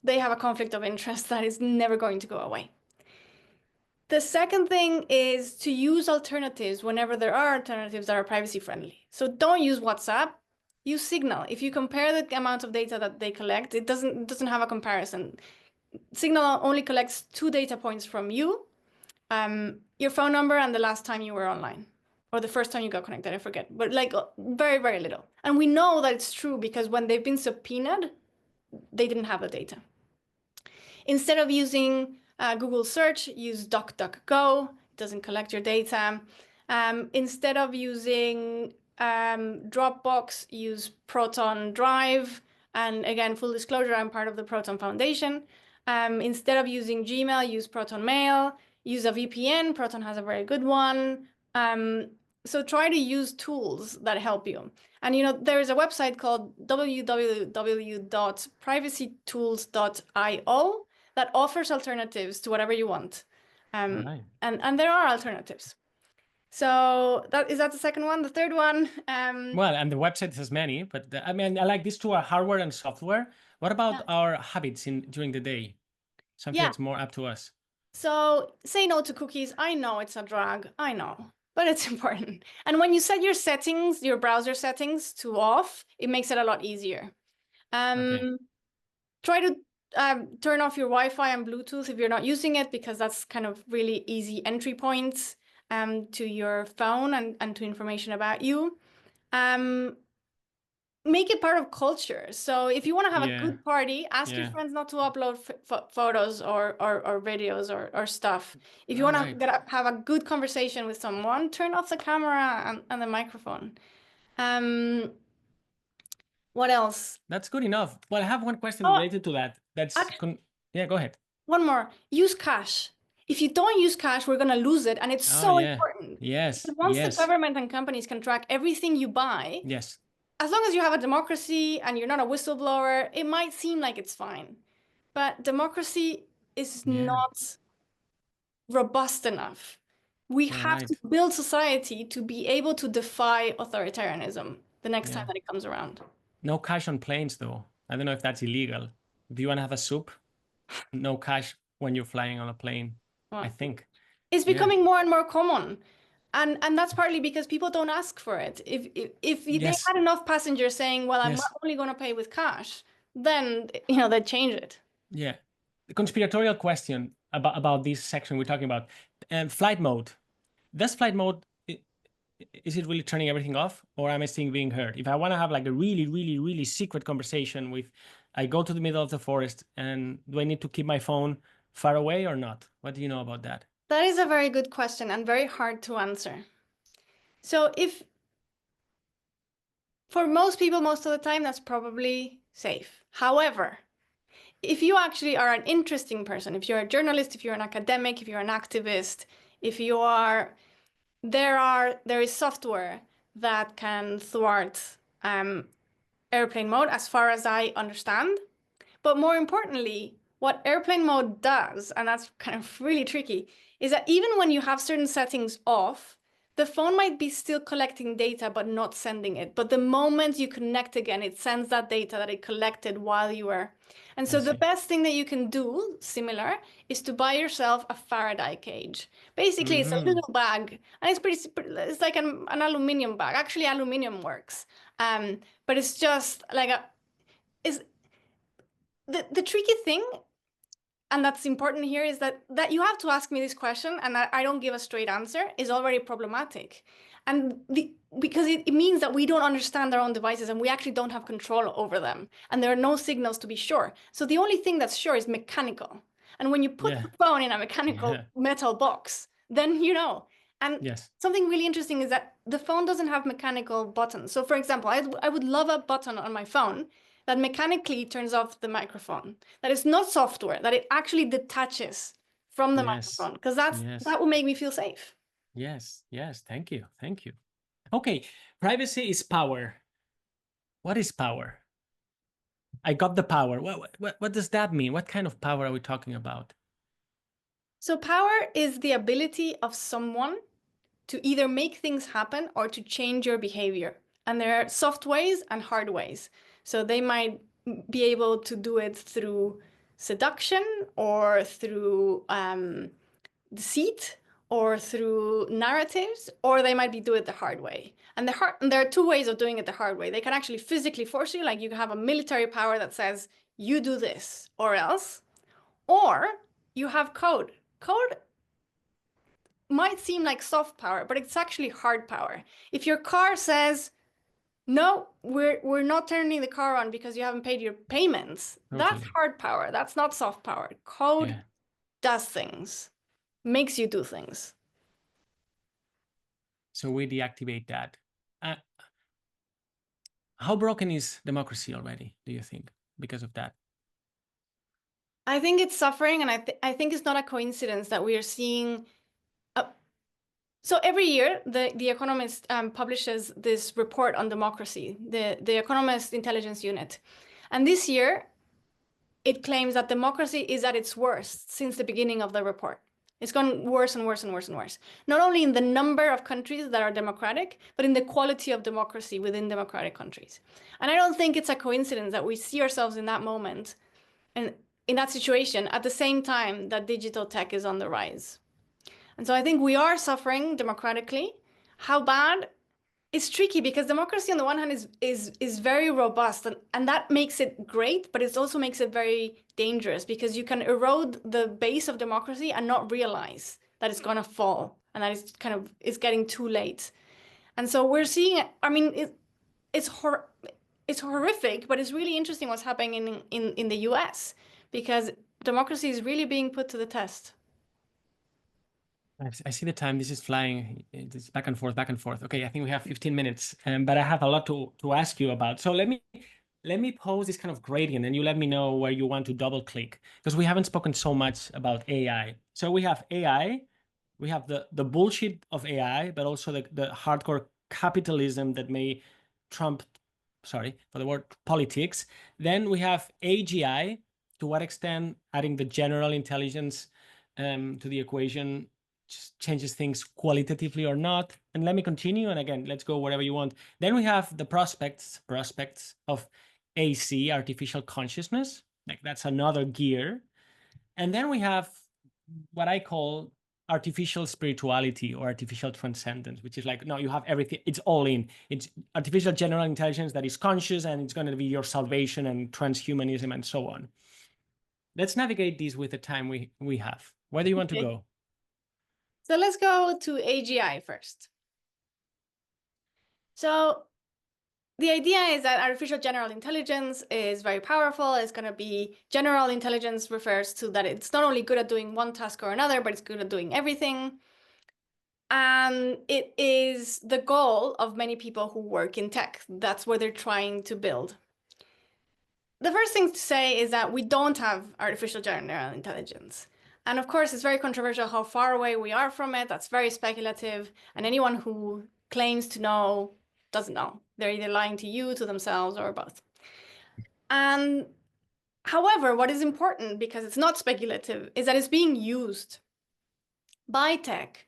they have a conflict of interest that is never going to go away. The second thing is to use alternatives whenever there are alternatives that are privacy friendly. So don't use WhatsApp, use Signal. If you compare the amount of data that they collect, it doesn't have a comparison. Signal only collects 2 data points from you, your phone number and the last time you were online, or the first time you got connected, I forget, but like very, very little. And we know that it's true because when they've been subpoenaed, they didn't have the data. Instead of using Google search, use DuckDuckGo. It doesn't collect your data. Instead of using Dropbox, use Proton Drive. And again, full disclosure, I'm part of the Proton Foundation. Instead of using Gmail, use Proton Mail. Use a VPN. Proton has a very good one. So try to use tools that help you. And there is a website called www.privacytools.io that offers alternatives to whatever you want. Right. And there are alternatives. So is that the second one? The third one? Well, and the website has many, but I mean, I like these 2 are hardware and software. What about our habits during the day? Something that's more up to us. So say no to cookies. I know it's a drag. I know. but it's important. And when you set your settings, your browser settings to off, it makes it a lot easier. Try to turn off your Wi-Fi and Bluetooth if you're not using it, because that's kind of really easy entry points to your phone and to information about you. Make it part of culture. So if you want to have a good party, ask your friends not to upload photos or videos or stuff. If you want to have a good conversation with someone, turn off the camera and the microphone. What else? That's good enough. Well, I have one question related to that. Yeah, go ahead. One more. Use cash. If you don't use cash, we're going to lose it. And it's so important. Yes. Because once the government and companies can track everything you buy, as long as you have a democracy and you're not a whistleblower, it might seem like it's fine. But democracy is not robust enough. We have to build society to be able to defy authoritarianism the next time that it comes around. No cash on planes, though. I don't know if that's illegal. If you want to have a soup, no cash when you're flying on a plane, I think. It's becoming more and more common. And that's partly because people don't ask for it. If they had enough passengers saying, well, I'm only going to pay with cash, then, they'd change it. Yeah. The conspiratorial question about this section we're talking about. Flight mode. Does flight mode, is it really turning everything off, or am I still being heard? If I want to have like a really, really, really secret conversation I go to the middle of the forest, and do I need to keep my phone far away or not? What do you know about that? That is a very good question and very hard to answer. So for most people, most of the time, that's probably safe. However, if you actually are an interesting person, if you're a journalist, if you're an academic, if you're an activist, if you are, there is software that can thwart airplane mode, as far as I understand. But more importantly, what airplane mode does, and that's kind of really tricky, is that even when you have certain settings off, the phone might be still collecting data, but not sending it. But the moment you connect again, it sends that data that it collected while you were. And so the best thing that you can do, similar, is to buy yourself a Faraday cage. Basically, it's a little bag, and it's like an aluminum bag. Actually, aluminum works. But it's just like the tricky thing, and that's important here, is that you have to ask me this question, and I don't give a straight answer, is already problematic. And because it means that we don't understand our own devices, and we actually don't have control over them. And there are no signals to be sure. So the only thing that's sure is mechanical. And when you put the phone in a mechanical metal box, then you know. And something really interesting is that the phone doesn't have mechanical buttons. So for example, I would love a button on my phone that mechanically turns off the microphone, that is not software, that it actually detaches from the microphone, because that will make me feel safe. Yes, thank you. Okay, privacy is power. What is power? I got the power. What does that mean? What kind of power are we talking about? So power is the ability of someone to either make things happen or to change your behavior. And there are soft ways and hard ways. So they might be able to do it through seduction or through deceit or through narratives, or they might do it the hard way. And there are two ways of doing it the hard way. They can actually physically force you, like you have a military power that says, you do this or else, or you have code. Code might seem like soft power, but it's actually hard power. If your car says, no, we're not turning the car on because you haven't paid your payments, that's hard power. That's not soft power. Code does things, makes you do things. So we deactivate that. How broken is democracy already, do you think, because of that? I think it's suffering, and I think it's not a coincidence that we are seeing. So every year, the Economist publishes this report on democracy, the Economist Intelligence Unit. And this year, it claims that democracy is at its worst since the beginning of the report. It's gone worse and worse and worse and worse. Not only in the number of countries that are democratic, but in the quality of democracy within democratic countries. And I don't think it's a coincidence that we see ourselves in that moment and in that situation at the same time that digital tech is on the rise. And so I think we are suffering democratically, How bad? It's tricky because democracy on the one hand is very robust, and that makes it great, but it also makes it very dangerous because you can erode the base of democracy and not realize that it's gonna fall and that it's getting too late. And so we're seeing, I mean, it's horrific, but it's really interesting what's happening in the US because democracy is really being put to the test. I see the time. This is flying. It's back and forth, back and forth. Okay, I think we have 15 minutes, but I have a lot to ask you about. So let me pose this kind of gradient, and you let me know where you want to double click, because we haven't spoken so much about AI. So we have AI, we have the bullshit of AI, but also the hardcore capitalism that may trump, sorry for the word, politics. Then we have AGI. To what extent adding the general intelligence to the equation changes things qualitatively or not? And let me continue, and again, let's go wherever you want. Then we have the prospects of AC, artificial consciousness. Like, that's another gear. And then we have what I call artificial spirituality or artificial transcendence, which is like, no, you have everything, it's all in. It's artificial general intelligence that is conscious, and it's going to be your salvation, and transhumanism and so on. Let's navigate these with the time we have. Where do you want to go? So let's go to AGI first. So the idea is that artificial general intelligence is very powerful. It's going to be, general intelligence refers to that it's not only good at doing one task or another, but it's good at doing everything. And it is the goal of many people who work in tech. That's what they're trying to build. The first thing to say is that we don't have artificial general intelligence. And of course, it's very controversial how far away we are from it. That's very speculative. And anyone who claims to know doesn't know. They're either lying to you, to themselves, or both. And however, what is important, because it's not speculative, is that it's being used by tech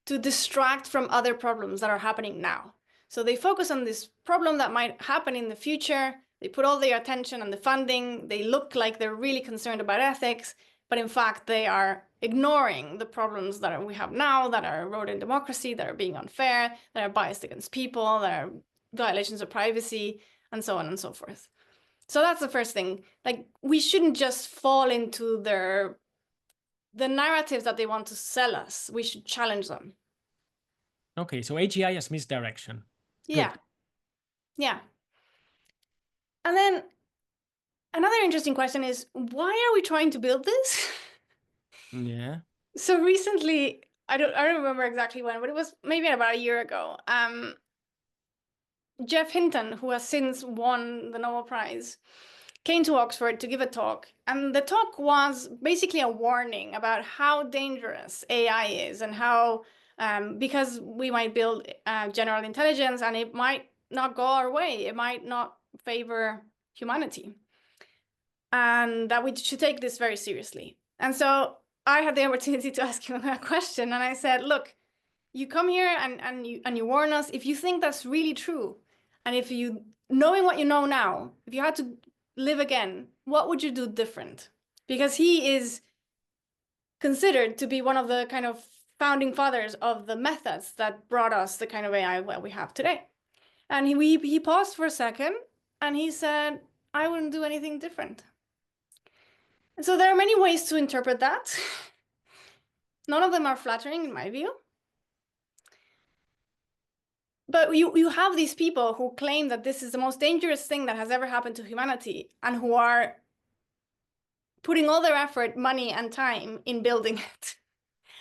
to distract from other problems that are happening now. So they focus on this problem that might happen in the future. They put all their attention on the funding. They look like they're really concerned about ethics, but in fact, they are ignoring the problems that we have now that are eroding democracy, that are being unfair, that are biased against people, that are violations of privacy, and so on and so forth. So that's the first thing. Like, we shouldn't just fall into the narratives that they want to sell us. We should challenge them. Okay, so AGI as misdirection. Yeah. Good. Yeah. And then another interesting question is, why are we trying to build this? Yeah. So recently, I don't remember exactly when, but it was maybe about a year ago. Jeff Hinton, who has since won the Nobel Prize, came to Oxford to give a talk. And the talk was basically a warning about how dangerous AI is, and how, because we might build general intelligence and it might not go our way, it might not favor humanity, and that we should take this very seriously. And so I had the opportunity to ask him a question, and I said, look, you come here and you warn us. If you think that's really true, and if you, knowing what you know now, if you had to live again, what would you do different? Because he is considered to be one of the kind of founding fathers of the methods that brought us the kind of AI that we have today. And he paused for a second, and he said, I wouldn't do anything different. And so there are many ways to interpret that. None of them are flattering in my view. But you have these people who claim that this is the most dangerous thing that has ever happened to humanity, and who are putting all their effort, money, and time in building it.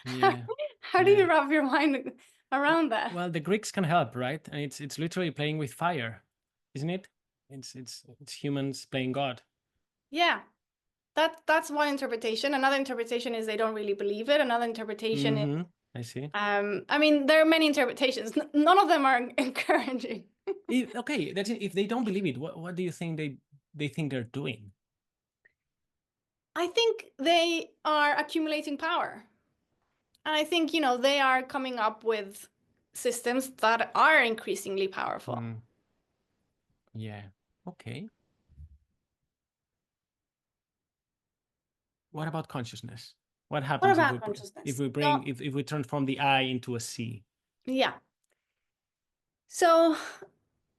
Yeah. How do you wrap your mind around that? Well, the Greeks can help, right? And it's literally playing with fire, isn't it? It's humans playing God. Yeah. That's one interpretation. Another interpretation is they don't really believe it. Another interpretation is, I see. I mean, there are many interpretations. None of them are encouraging. Okay, that's it. If they don't believe it, what do you think they think they're doing? I think they are accumulating power. And I think, they are coming up with systems that are increasingly powerful. Yeah. Okay. What about consciousness? What happens What about consciousness? if we transform the I into a C? Yeah. So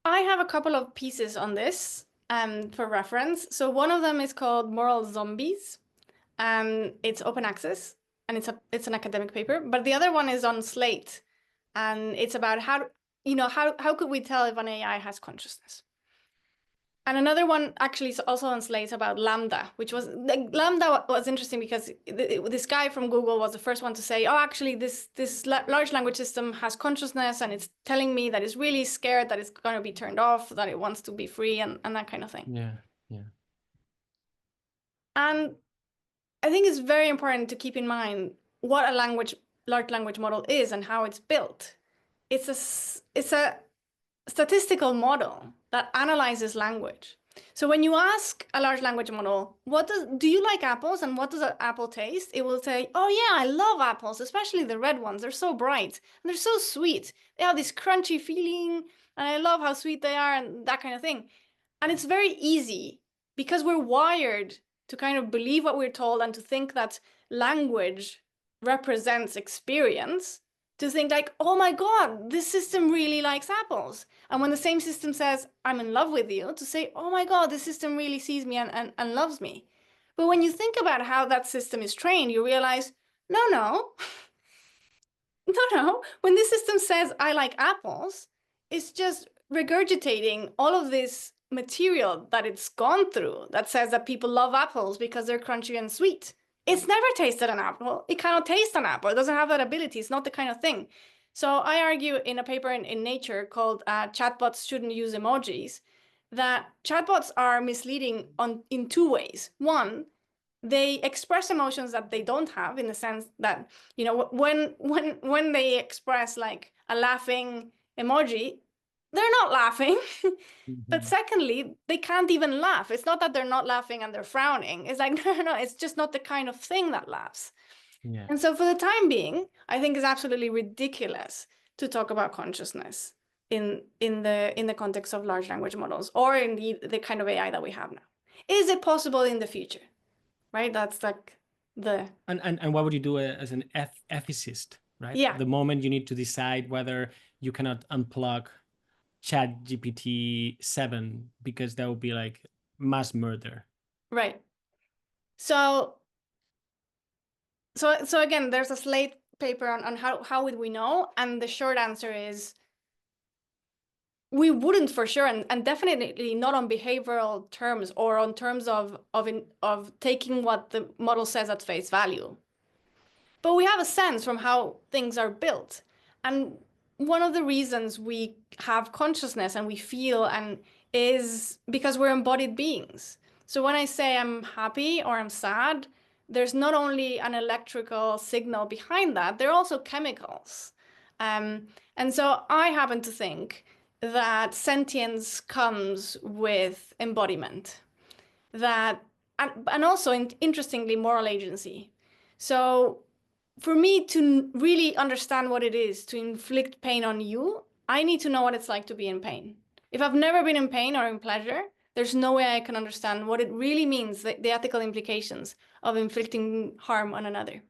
I have a couple of pieces on this for reference. So one of them is called Moral Zombies. It's open access and it's an academic paper. But the other one is on Slate, and it's about how could we tell if an AI has consciousness? And another one actually is also on Slate about Lambda, which was Lambda was interesting because this guy from Google was the first one to say, oh, actually, this large language system has consciousness, and it's telling me that it's really scared that it's going to be turned off, that it wants to be free, and that kind of thing. Yeah, yeah. And I think it's very important to keep in mind what a large language model is and how it's built. It's a statistical model that analyzes language. So when you ask a large language model, do you like apples and what does an apple taste? It will say, oh yeah, I love apples, especially the red ones. They're so bright and they're so sweet. They have this crunchy feeling and I love how sweet they are and that kind of thing. And it's very easy because we're wired to kind of believe what we're told and to think that language represents experience, to think like, oh my God, this system really likes apples. And when the same system says, I'm in love with you, to say, oh my God, this system really sees me and loves me. But when you think about how that system is trained, you realize, no. When this system says, I like apples, it's just regurgitating all of this material that it's gone through that says that people love apples because they're crunchy and sweet. It's never tasted an apple. It cannot taste an apple. It doesn't have that ability. It's not the kind of thing. So I argue in a paper in Nature called Chatbots Shouldn't Use Emojis that chatbots are misleading in two ways. One, they express emotions that they don't have, in the sense that, when they express like a laughing emoji, they're not laughing. But secondly, they can't even laugh. It's not that they're not laughing and they're frowning. It's like, no, it's just not the kind of thing that laughs. Yeah. And so for the time being, I think it's absolutely ridiculous to talk about consciousness in the context of large language models or in the kind of AI that we have now. Is it possible in the future? Right? That's like And what would you do as an ethicist, right? Yeah. The moment you need to decide whether you cannot unplug ChatGPT 7 because that would be like mass murder. Right. So again, there's a Slate paper on how would we know? And the short answer is we wouldn't for sure, and definitely not on behavioral terms or on terms of taking what the model says at face value. But we have a sense from how things are built. And one of the reasons we have consciousness and we feel is because we're embodied beings. So when I say I'm happy or I'm sad, there's not only an electrical signal behind that, there are also chemicals. And so I happen to think that sentience comes with embodiment, and also interestingly, moral agency. So for me to really understand what it is to inflict pain on you, I need to know what it's like to be in pain. If I've never been in pain or in pleasure, there's no way I can understand what it really means, the ethical implications of inflicting harm on another.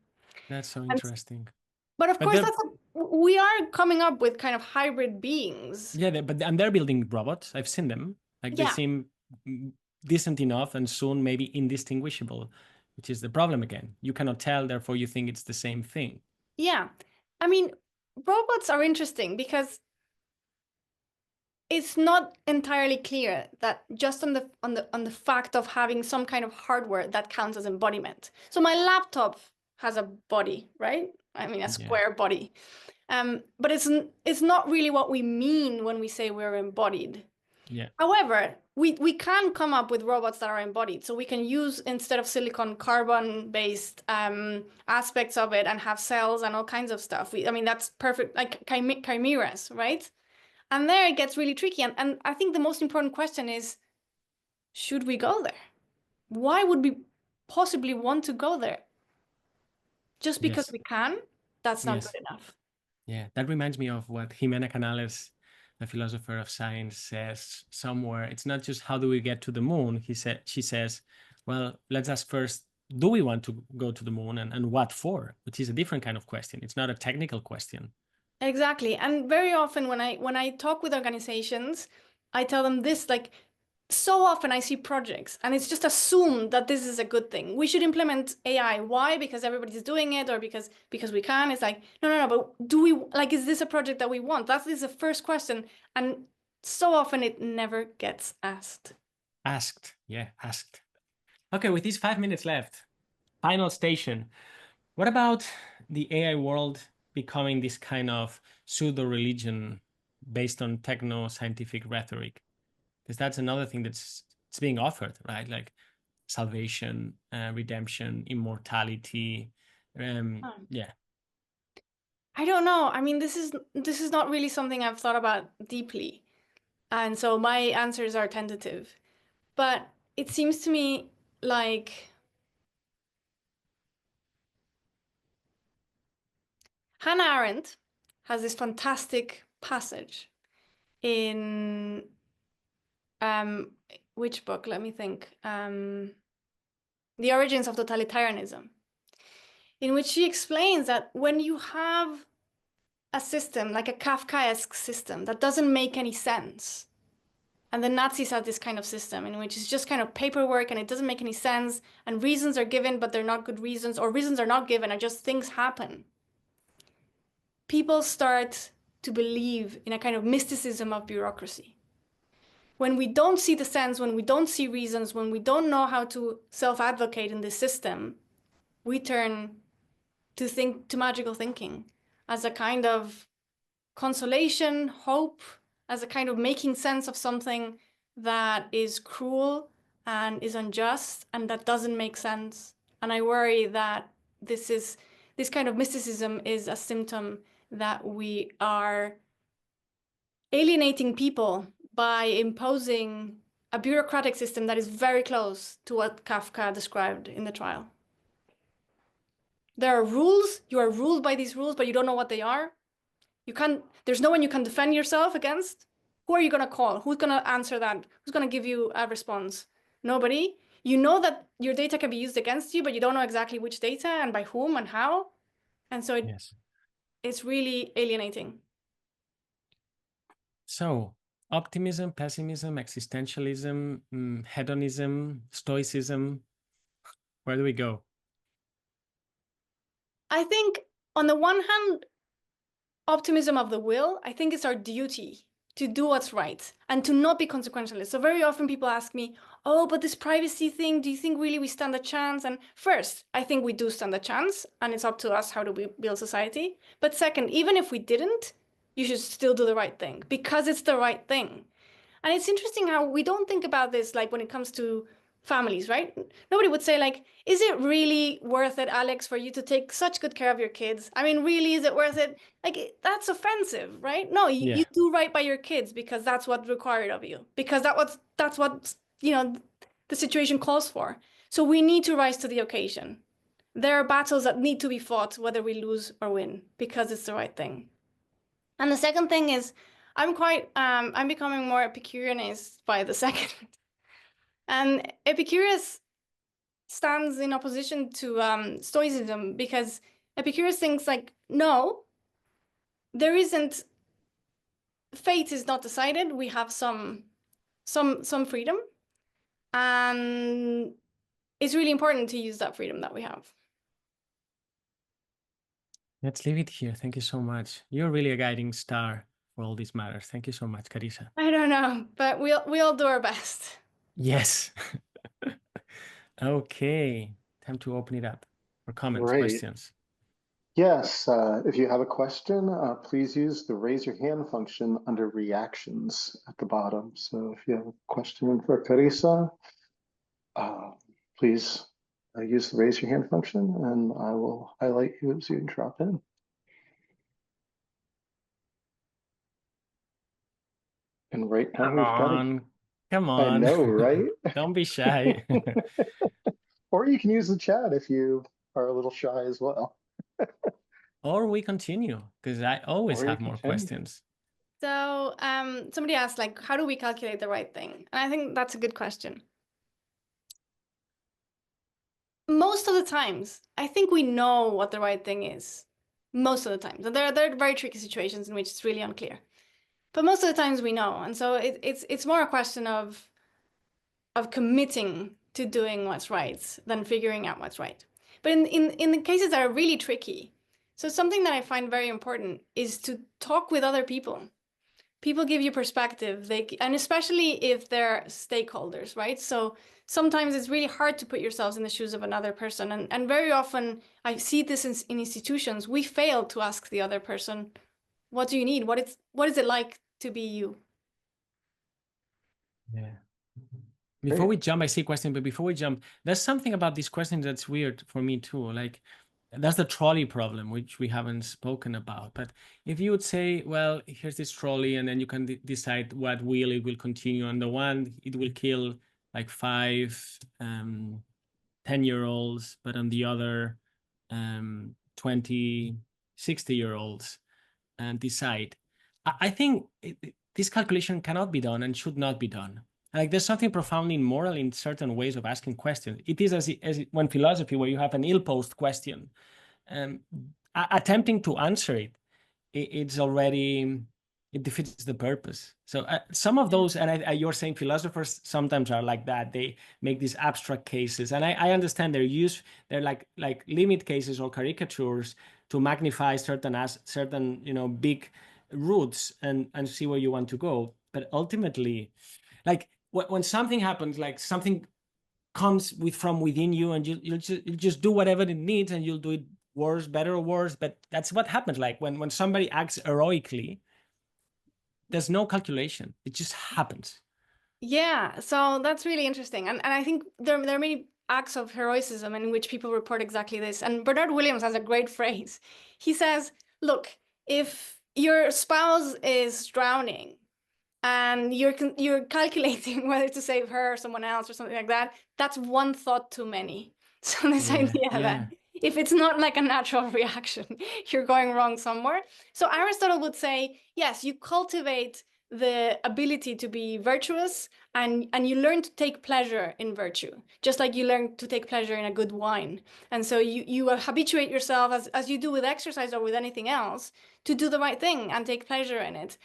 That's so interesting. But of course, we are coming up with kind of hybrid beings. Yeah, and they're building robots. I've seen them. Like they seem decent enough and soon maybe indistinguishable, which is the problem again. You cannot tell, therefore you think it's the same thing. Yeah. I mean, robots are interesting because it's not entirely clear that just on the fact of having some kind of hardware that counts as embodiment. So my laptop has a body, right? I mean, a square body. But it's not really what we mean when we say we're embodied. Yeah. However, we can come up with robots that are embodied. So we can use, instead of silicon, carbon-based aspects of it and have cells and all kinds of stuff. I mean, that's perfect, like chimeras, right? And there it gets really tricky. And I think the most important question is, should we go there? Why would we possibly want to go there? Just because we can? That's not good enough. Yeah, that reminds me of what Jimena Canales, the philosopher of science, says somewhere. It's not just how do we get to the moon. She says, well, let's ask first, do we want to go to the moon and what for? Which is a different kind of question. It's not a technical question. Exactly. And very often when I talk with organizations, I tell them this, like, so often I see projects and it's just assumed that this is a good thing. We should implement AI. Why? Because everybody's doing it, or because we can. It's like, no, but do we, like, is this a project that we want? That is the first question. And so often it never gets asked. Asked. Okay, with these 5 minutes left, final station. What about the AI world becoming this kind of pseudo-religion based on techno-scientific rhetoric? Because that's another thing it's being offered, right? Like salvation, redemption, immortality. Yeah. I don't know. I mean, this is not really something I've thought about deeply. And so my answers are tentative. But it seems to me like Hannah Arendt has this fantastic passage in which book? Let me think. The Origins of Totalitarianism, in which she explains that when you have a system like a Kafkaesque system that doesn't make any sense, and the Nazis had this kind of system in which it's just kind of paperwork and it doesn't make any sense, and reasons are given but they're not good reasons, or reasons are not given and just things happen. People start to believe in a kind of mysticism of bureaucracy. When we don't see the sense, when we don't see reasons, when we don't know how to self-advocate in this system, we turn to magical thinking as a kind of consolation, hope, as a kind of making sense of something that is cruel and is unjust and that doesn't make sense. And I worry that this kind of mysticism is a symptom that we are alienating people by imposing a bureaucratic system that is very close to what Kafka described in the trial. There are rules, you are ruled by these rules, but you don't know what they are. There's no one you can defend yourself against. Who are you going to call? Who's going to answer that? Who's going to give you a response? Nobody. You know that your data can be used against you, but you don't know exactly which data and by whom and how. And so it's really alienating. So optimism, pessimism, existentialism, hedonism, stoicism, where do we go? I think on the one hand, optimism of the will, I think it's our duty to do what's right and to not be consequentialist. So very often people ask me, oh, but this privacy thing, do you think really we stand a chance? And first, I think we do stand a chance, and it's up to us how do we build society. But second, even if we didn't, you should still do the right thing because it's the right thing. And it's interesting how we don't think about this, like when it comes to families, right? Nobody would say, like, is it really worth it, Alex, for you to take such good care of your kids? I mean, really, is it worth it? Like, that's offensive, right? No, you do right by your kids because that's what's required of you, because that's what, you know, the situation calls for. So we need to rise to the occasion. There are battles that need to be fought, whether we lose or win, because it's the right thing. And the second thing is, I'm becoming more Epicureanist by the second. And Epicurus stands in opposition to Stoicism because Epicurus thinks like, no, there isn't, fate is not decided. We have some freedom, and it's really important to use that freedom that we have. Let's leave it here. Thank you so much. You're really a guiding star for all these matters. Thank you so much, Carissa. I don't know, but we'll do our best. Yes. Okay. Time to open it up for comments, Great. questions. Yes, if you have a question, please use the raise your hand function under reactions at the bottom. So if you have a question for Carissa, please use the raise your hand function and I will highlight you as you drop in. And right now we've got Come on. I know, right? Don't be shy. Or you can use the chat if you are a little shy as well. Or we continue, because I always have more questions. So somebody asked, like, how do we calculate the right thing? And I think that's a good question. Most of the times, I think we know what the right thing is. most of the time. So there are very tricky situations in which it's really unclear. But most of the times we know. And so it's more a question of committing to doing what's right than figuring out what's right. But in the cases that are really tricky, so something that I find very important is to talk with other people. People give you perspective, and especially if they're stakeholders, right? So sometimes it's really hard to put yourselves in the shoes of another person. And very often I see this in institutions, we fail to ask the other person, what do you need? What is it like to be you? Yeah. Before we jump, I see a question, but before we jump, there's something about this question that's weird for me too. Like, that's the trolley problem, which we haven't spoken about. But if you would say, well, here's this trolley, and then you can decide what wheel it will continue on. The one, it will kill like 5 10-year-olds, but on the other 20 60-year-olds, and decide. I think this calculation cannot be done and should not be done. Like, there's something profoundly immoral in certain ways of asking questions. It is as when philosophy, where you have an ill-posed question, attempting to answer it, it's already, it defeats the purpose. So some of those, and you're saying philosophers sometimes are like that. They make these abstract cases, and I understand they're like limit cases or caricatures to magnify certain big roots and see where you want to go. But ultimately, like, when something happens, like something comes from within you, and you'll just do whatever it needs, and you'll do it worse, better or worse. But that's what happens. Like when somebody acts heroically, there's no calculation. It just happens. Yeah, so that's really interesting. And I think there are many acts of heroism in which people report exactly this. And Bernard Williams has a great phrase. He says, look, if your spouse is drowning, and you're calculating whether to save her or someone else or something like that, that's one thought too many. So this idea that if it's not like a natural reaction, you're going wrong somewhere. So Aristotle would say, yes, you cultivate the ability to be virtuous, and you learn to take pleasure in virtue, just like you learn to take pleasure in a good wine. And so you habituate yourself, as you do with exercise or with anything else, to do the right thing and take pleasure in it.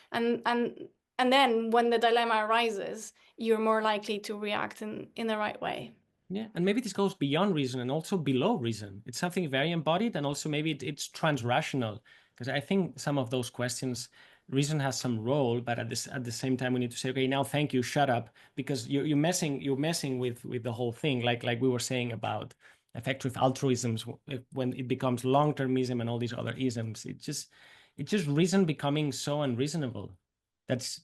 And then when the dilemma arises, you're more likely to react in the right way. Yeah, and maybe this goes beyond reason and also below reason. It's something very embodied, and also maybe it's transrational, because I think some of those questions, reason has some role, but at the same time we need to say, okay, now thank you, shut up, because you're messing with the whole thing, like we were saying about effective altruisms, when it becomes long-termism and all these other isms. It's just reason becoming so unreasonable.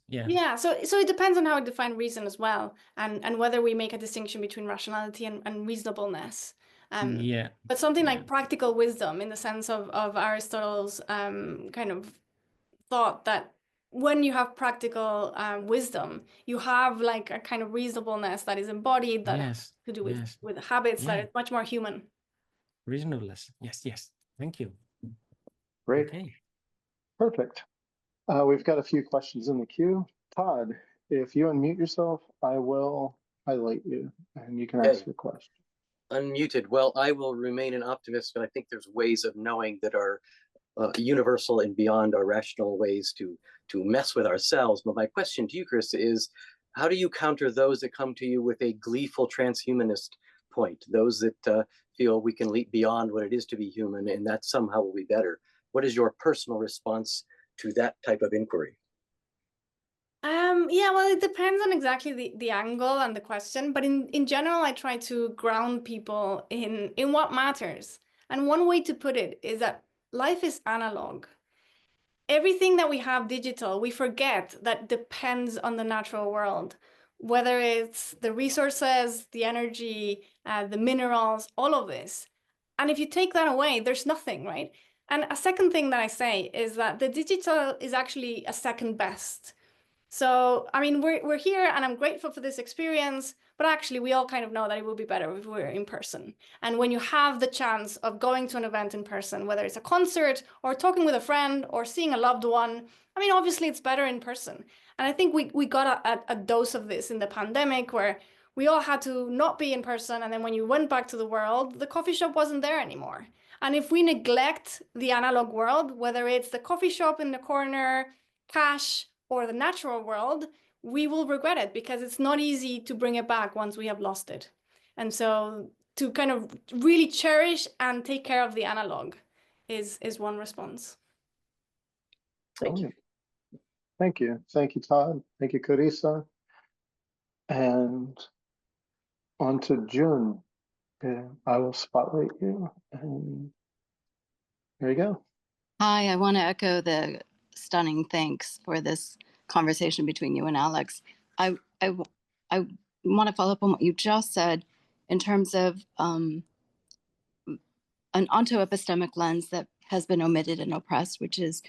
Yeah, so it depends on how we define reason as well, and whether we make a distinction between rationality and reasonableness. But something like practical wisdom, in the sense of Aristotle's kind of thought that when you have practical wisdom, you have like a kind of reasonableness that is embodied, that has to do with habits, that is much more human. Reasonableness. Yes. Thank you. Great. Okay. Perfect. We've got a few questions in the queue. Todd, if you unmute yourself, I will highlight you and you can ask your question. Unmuted. Well, I will remain an optimist, but I think there's ways of knowing that are universal and beyond our rational ways to mess with ourselves. But my question to you, Carissa, is how do you counter those that come to you with a gleeful transhumanist point, those that feel we can leap beyond what it is to be human and that somehow will be better? What is your personal response to that type of inquiry? Yeah, well, it depends on exactly the angle and the question, but in general, I try to ground people in what matters. And one way to put it is that life is analog. Everything that we have digital, we forget that depends on the natural world, whether it's the resources, the energy, the minerals, all of this. And if you take that away, there's nothing, right? And a second thing that I say is that the digital is actually a second best. So, I mean, we're here and I'm grateful for this experience, but actually we all kind of know that it would be better if we were in person. And when you have the chance of going to an event in person, whether it's a concert or talking with a friend or seeing a loved one, I mean, obviously it's better in person. And I think we got a dose of this in the pandemic, where we all had to not be in person. And then when you went back to the world, the coffee shop wasn't there anymore. And if we neglect the analog world, whether it's the coffee shop in the corner, cash, or the natural world, we will regret it because it's not easy to bring it back once we have lost it. And so to kind of really cherish and take care of the analog is one response. Thank you. Thank you. Thank you, Todd. Thank you, Carissa. And on to June. I will spotlight you. And there you go. Hi, I want to echo the stunning thanks for this conversation between you and Àlex. I want to follow up on what you just said in terms of an onto-epistemic lens that has been omitted and oppressed, which is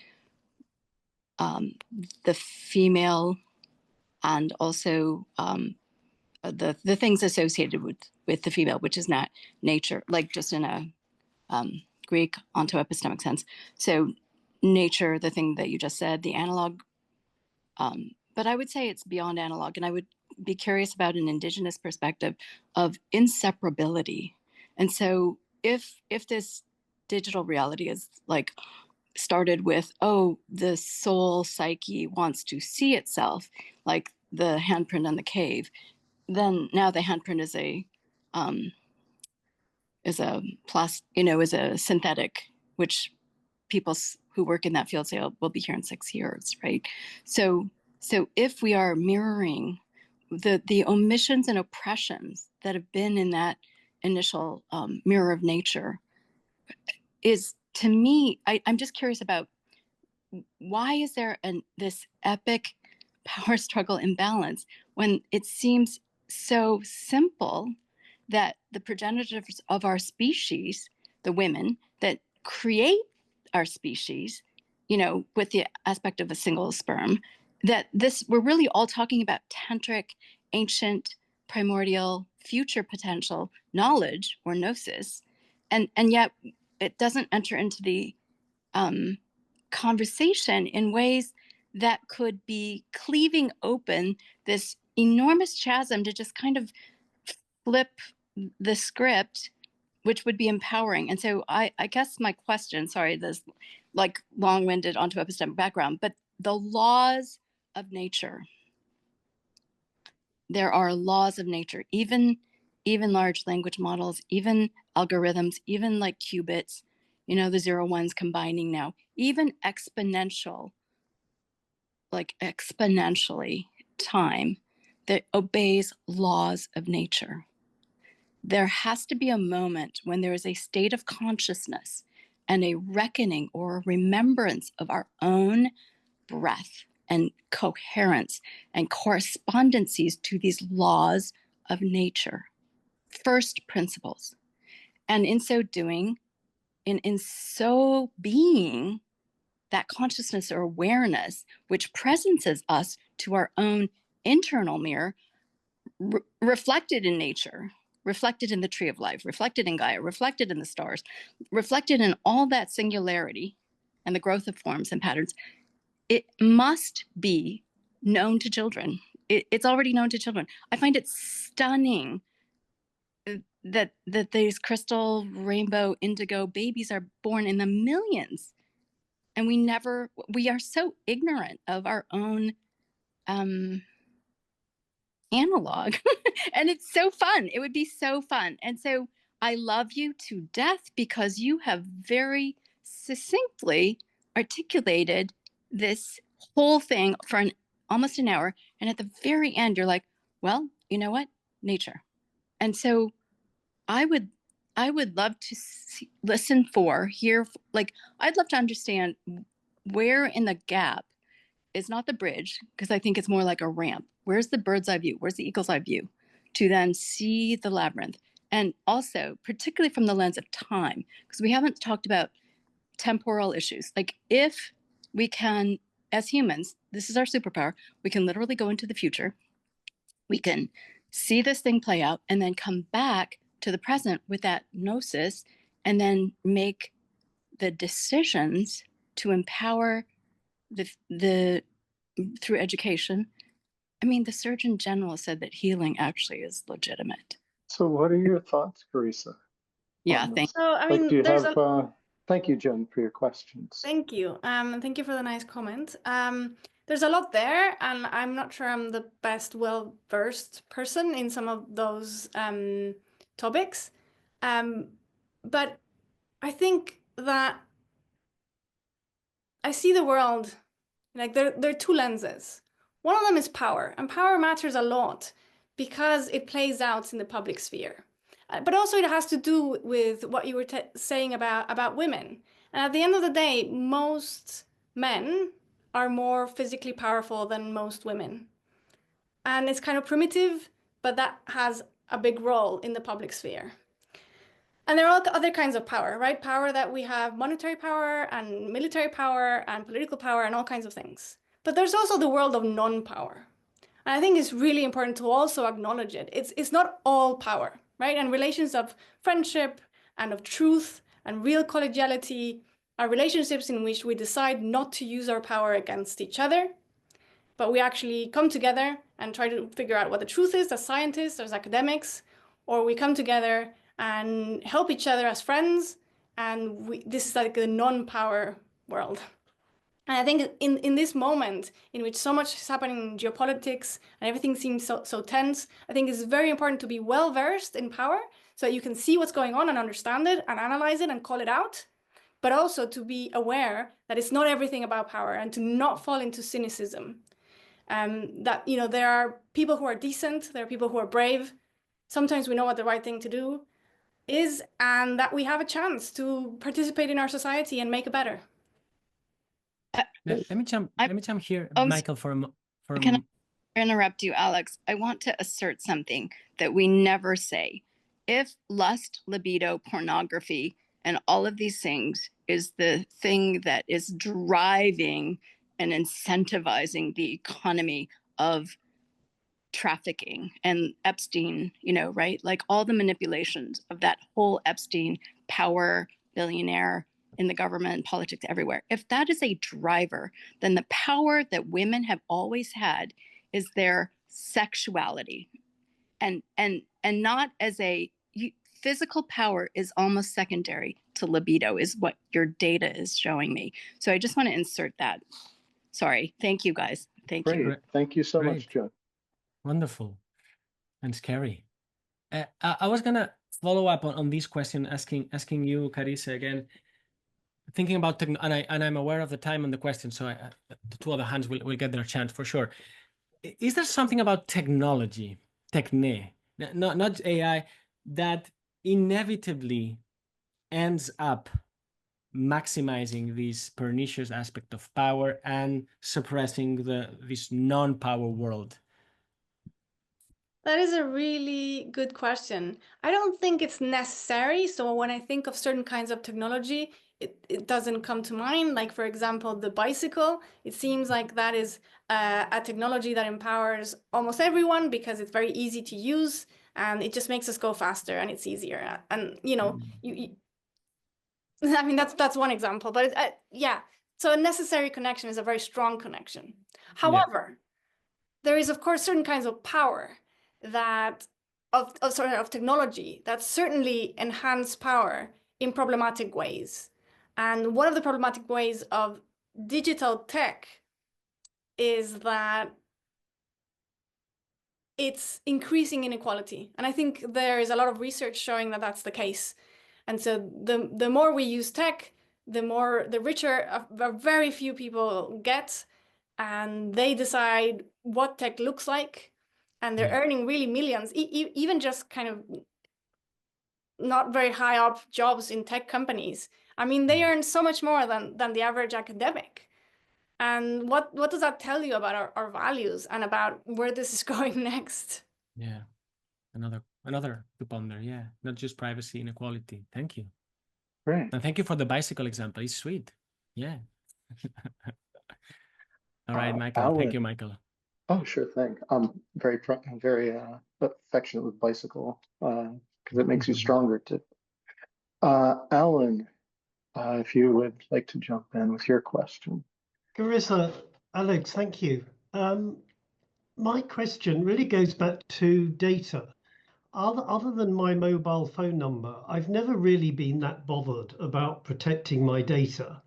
the female and also the things associated with the female, which is not nature, like just in a Greek onto-epistemic sense. So nature, the thing that you just said, the analog, but I would say it's beyond analog, and I would be curious about an indigenous perspective of inseparability. And so if this digital reality is like started with, oh, the soul psyche wants to see itself, like the handprint on the cave, then now the handprint is a synthetic, which people who work in that field say, oh, we'll be here in 6 years, right? So if we are mirroring the omissions and oppressions that have been in that initial mirror of nature, is, to me, I'm just curious about why is there this epic power struggle imbalance when it seems so simple that the progenitors of our species, the women that create our species, with the aspect of a single sperm, that we're really all talking about tantric, ancient, primordial, future potential knowledge or gnosis, and yet it doesn't enter into the conversation in ways that could be cleaving open this enormous chasm to just kind of flip the script, which would be empowering. And so I guess my question, sorry, this like long-winded onto epistemic background, but the laws of nature, there are laws of nature, even large language models, even algorithms, even like qubits, the 0 1s combining now, even exponentially time that obeys laws of nature. There has to be a moment when there is a state of consciousness and a reckoning or a remembrance of our own breath and coherence and correspondencies to these laws of nature, first principles. And in so doing, in so being, that consciousness or awareness, which presences us to our own internal mirror, reflected in nature, reflected in the tree of life, reflected in Gaia, reflected in the stars, reflected in all that singularity and the growth of forms and patterns, it must be known to children. It's already known to children. I find it stunning that these crystal, rainbow, indigo babies are born in the millions. And we are so ignorant of our own analog. And it's so fun. It would be so fun. And so I love you to death because you have very succinctly articulated this whole thing for almost an hour. And at the very end, you're like, well, you know what? Nature. And so I would love to hear, I'd love to understand where in the gap is not the bridge, because I think it's more like a ramp. Where's the bird's eye view? Where's the eagle's eye view to then see the labyrinth? And also, particularly from the lens of time, because we haven't talked about temporal issues. Like if we can, as humans, this is our superpower, we can literally go into the future. We can see this thing play out and then come back to the present with that gnosis and then make the decisions to empower the through education. I mean, the Surgeon General said that healing actually is legitimate. So what are your thoughts, Carissa? Yeah, thank So, I Like, mean, do you there's have, thank you, Jen, for your questions. Thank you. And thank you for the nice comment. There's a lot there, and I'm not sure I'm the best well-versed person in some of those topics. But I think that I see the world like there are two lenses. One of them is power, and power matters a lot because it plays out in the public sphere. But also it has to do with what you were saying about women. And at the end of the day, most men are more physically powerful than most women. And it's kind of primitive, but that has a big role in the public sphere. And there are other kinds of power, right? Power that we have monetary power and military power and political power and all kinds of things. But there's also the world of non-power. And I think it's really important to also acknowledge it. It's not all power, right? And relations of friendship and of truth and real collegiality are relationships in which we decide not to use our power against each other, but we actually come together and try to figure out what the truth is as scientists, as academics, or we come together and help each other as friends. And this is like a non-power world. And I think in this moment in which so much is happening in geopolitics and everything seems so tense, I think it's very important to be well-versed in power so that you can see what's going on and understand it and analyze it and call it out, but also to be aware that it's not everything about power and to not fall into cynicism. That, you know, there are people who are decent, there are people who are brave. Sometimes we know what the right thing to do is, and that we have a chance to participate in our society and make it better. Let me jump here, Oh, Michael, Can I interrupt you, Alex? I want to assert something that we never say. If lust, libido, pornography, and all of these things is the thing that is driving and incentivizing the economy of trafficking and Epstein, you know, right? Like all the manipulations of that whole Epstein power billionaire in the government, politics, everywhere. If that is a driver, then the power that women have always had is their sexuality, and not as physical power is almost secondary to libido, is what your data is showing me. So I just want to insert that. Sorry. Thank you, guys. Thank you. Great. Thank you so much, Jen. Wonderful and scary. I was gonna follow up on this question, asking you, Carissa, again. Thinking about and I'm aware of the time on the question, so the two other hands will get their chance for sure. Is there something about technology, not AI, that inevitably ends up maximizing this pernicious aspect of power and suppressing this non-power world? That is a really good question. I don't think it's necessary. So when I think of certain kinds of technology, it doesn't come to mind. Like, for example, the bicycle, it seems like that is a technology that empowers almost everyone because it's very easy to use and it just makes us go faster and it's easier. And, you know, I mean, that's one example, but yeah. So a necessary connection is a very strong connection. However, there is, of course, certain kinds of power that of technology that certainly enhance power in problematic ways. And one of the problematic ways of digital tech is that it's increasing inequality. And I think there is a lot of research showing that that's the case. And so the more we use tech, the richer very few people get, and they decide what tech looks like, and they're earning really millions, even just kind of not very high up jobs in tech companies. I mean, they earn so much more than the average academic. And what does that tell you about our values and about where this is going next? Yeah, another to ponder. Yeah, not just privacy, inequality. Thank you. Great. And thank you for the bicycle example. It's sweet. Yeah. All right, Michael. Alan. Thank you, Michael. Oh, sure thing. I'm very affectionate with bicycle because it makes you stronger too. Alan, if you would like to jump in with your question. Carissa, Alex, thank you. My question really goes back to data. other than my mobile phone number, I've never really been that bothered about protecting my data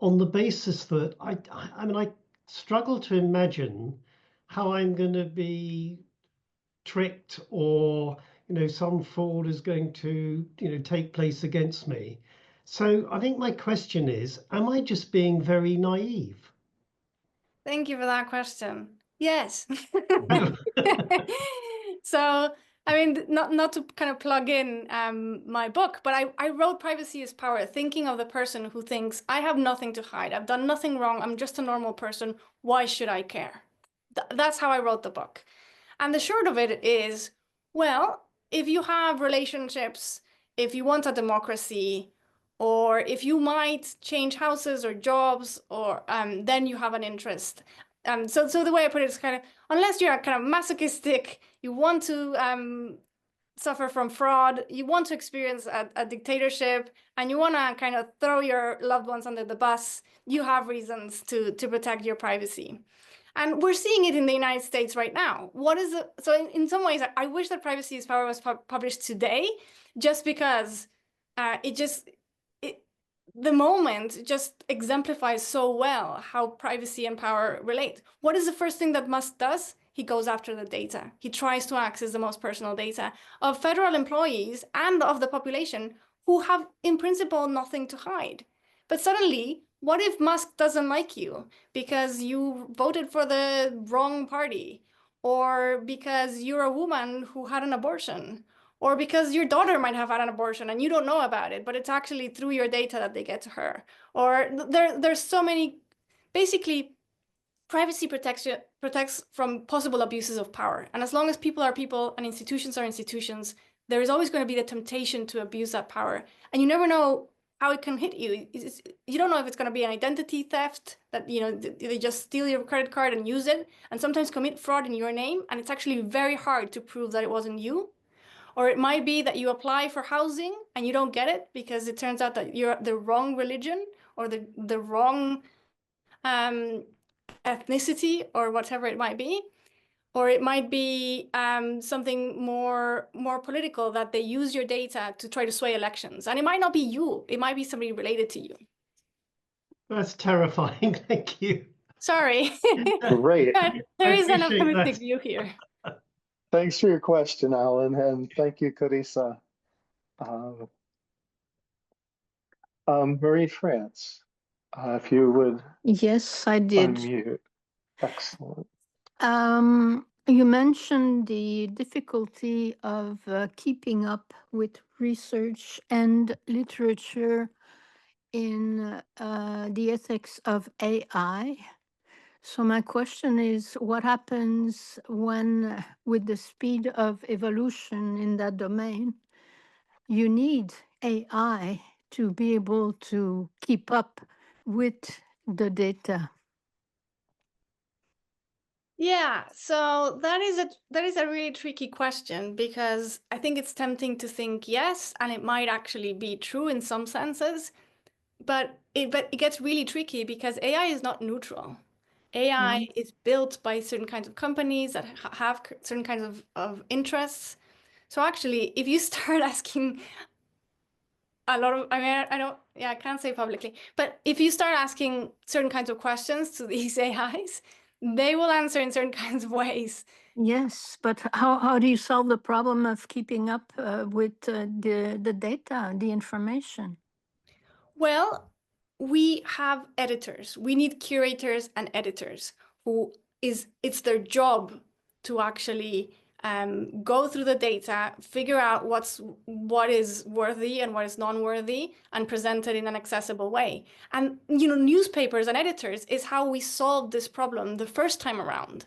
on the basis that I mean, I struggle to imagine how I'm going to be tricked or, some fraud is going to, take place against me. So I think my question is, am I just being very naive? Thank you for that question. Yes. So, I mean, not to kind of plug in my book, but I wrote Privacy is Power, thinking of the person who thinks, I have nothing to hide. I've done nothing wrong. I'm just a normal person. Why should I care? That's how I wrote the book. And the short of it is, well, if you have relationships, if you want a democracy, or if you might change houses or jobs, or then you have an interest. So the way I put it is kind of, unless you're kind of masochistic, you want to suffer from fraud, you want to experience a dictatorship, and you want to kind of throw your loved ones under the bus, you have reasons to protect your privacy. And we're seeing it in the United States right now. So in some ways, I wish that Privacy is Power was published today, just because the moment just exemplifies so well how privacy and power relate. What is the first thing that Musk does? He goes after the data. He tries to access the most personal data of federal employees and of the population who have, in principle, nothing to hide. But suddenly, what if Musk doesn't like you because you voted for the wrong party, or because you're a woman who had an abortion, or because your daughter might have had an abortion and you don't know about it, but it's actually through your data that they get to her? Or there's so many, basically, privacy protects from possible abuses of power. And as long as people are people and institutions are institutions, there is always going to be the temptation to abuse that power. And you never know how it can hit you. You don't know if it's going to be an identity theft, that they just steal your credit card and use it, and sometimes commit fraud in your name. And it's actually very hard to prove that it wasn't you. Or it might be that you apply for housing and you don't get it because it turns out that you're the wrong religion or the wrong ethnicity or whatever it might be. Or it might be something more political, that they use your data to try to sway elections. And it might not be you. It might be somebody related to you. That's terrifying. Thank you. Sorry. Great. There is an appreciate optimistic that. view here. Thanks for your question, Alan, and thank you, Carissa. Marie-France, if you would Yes, I did. unmute. Excellent. You mentioned the difficulty of keeping up with research and literature in the ethics of AI. So my question is, what happens when, with the speed of evolution in that domain, you need AI to be able to keep up with the data? Yeah, so that is a really tricky question, because I think it's tempting to think yes, and it might actually be true in some senses, but it gets really tricky because AI is not neutral. AI is built by certain kinds of companies that have certain kinds of interests. So actually, if you start asking a lot of, I mean, I can't say publicly, but if you start asking certain kinds of questions to these AIs, they will answer in certain kinds of ways. Yes, but how do you solve the problem of keeping up with the data, the information? Well, we have editors. We need curators and editors it's their job to actually go through the data, figure out what is worthy and what is non-worthy, and present it in an accessible way. And newspapers and editors is how we solved this problem the first time around.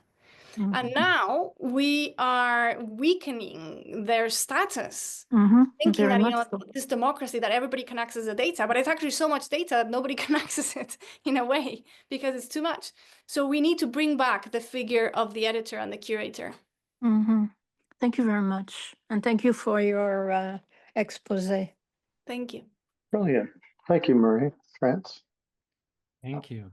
Mm-hmm. And now we are weakening their status, thinking Very that much so. this democracy, that everybody can access the data, but it's actually so much data that nobody can access it in a way because it's too much. So we need to bring back the figure of the editor and the curator. Thank you very much, and thank you for your expose. Thank you. Brilliant. Thank you, Marie-France. Thank you.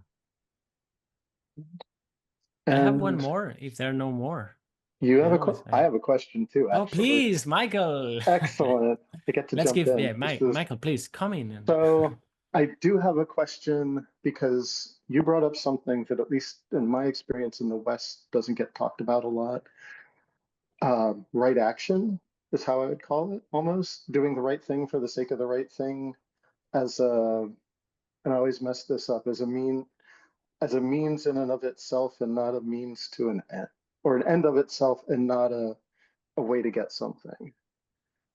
I have one And more, if there are no more. You have I I have a question too, Oh, actually. please, Michael. Excellent. I get to Let's jump give, in. yeah, This is Michael, please come in. so I do have a question because you brought up something that, at least in my experience in the West, doesn't get talked about a lot. Right action is how I would call it, almost doing the right thing for the sake of the right thing, as a, and I always mess this up, as a means in and of itself, and not a means to an end, or an end of itself and not a way to get something.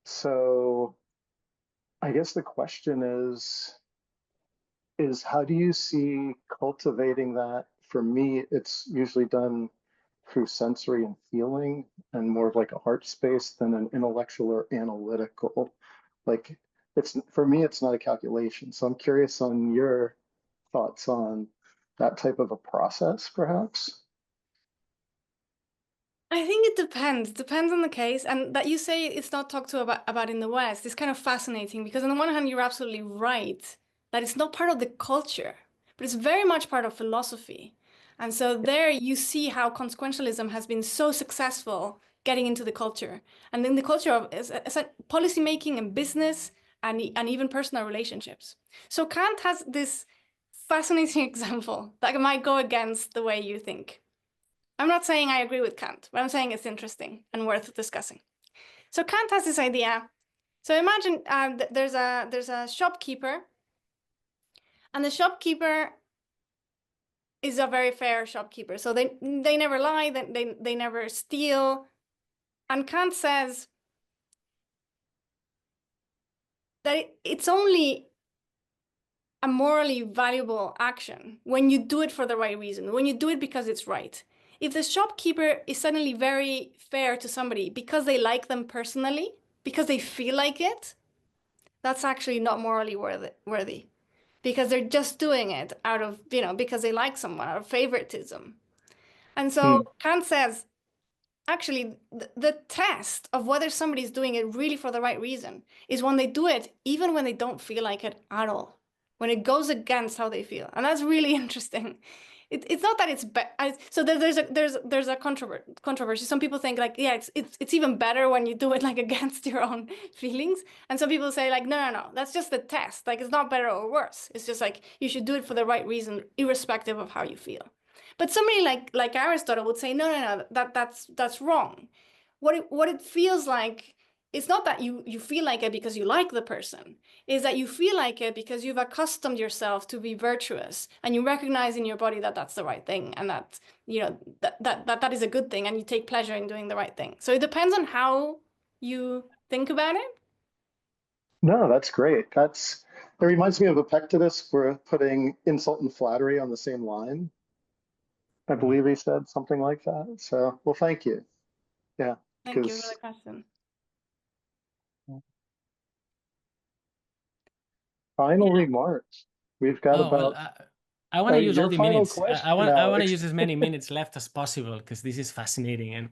So I guess the question is how do you see cultivating that? For me, it's usually done through sensory and feeling, and more of like a heart space than an intellectual or analytical. Like, it's, for me, it's not a calculation. So I'm curious on your thoughts on that type of a process, perhaps. I think it depends on the case. And that you say it's not talked to about in the West is kind of fascinating, because on the one hand, you're absolutely right that it's not part of the culture, but it's very much part of philosophy. And so there you see how consequentialism has been so successful getting into the culture. And then the culture of policy making and business and even personal relationships. So Kant has this fascinating example that might go against the way you think. I'm not saying I agree with Kant, but I'm saying it's interesting and worth discussing. So Kant has this idea. So imagine there's a shopkeeper, and the shopkeeper is a very fair shopkeeper. So they never lie, they never steal. And Kant says that it's only a morally valuable action when you do it for the right reason, when you do it because it's right. If the shopkeeper is suddenly very fair to somebody because they like them personally, because they feel like it, that's actually not morally worthy, because they're just doing it out of, because they like someone, out of favoritism. And so Kant says, actually, the test of whether somebody's doing it really for the right reason is when they do it even when they don't feel like it at all, when it goes against how they feel. And that's really interesting. It's not that it's so there's a controversy. Some people think like, yeah, it's even better when you do it like against your own feelings. And some people say like, no, that's just the test. Like, it's not better or worse. It's just like you should do it for the right reason, irrespective of how you feel. But somebody like Aristotle would say, no, that's wrong. What it feels like, it's not that you feel like it because you like the person, is that you feel like it because you've accustomed yourself to be virtuous, and you recognize in your body that that's the right thing, and that that is a good thing, and you take pleasure in doing the right thing. So it depends on how you think about it. No, that's great. It reminds me of Epictetus. We're putting insult and flattery on the same line. I believe he said something like that. So, well, thank you. Yeah. Thank you for the question. Final remarks. We've got about. Well, I want to use all the minutes. I want to use as many minutes left as possible, because this is fascinating.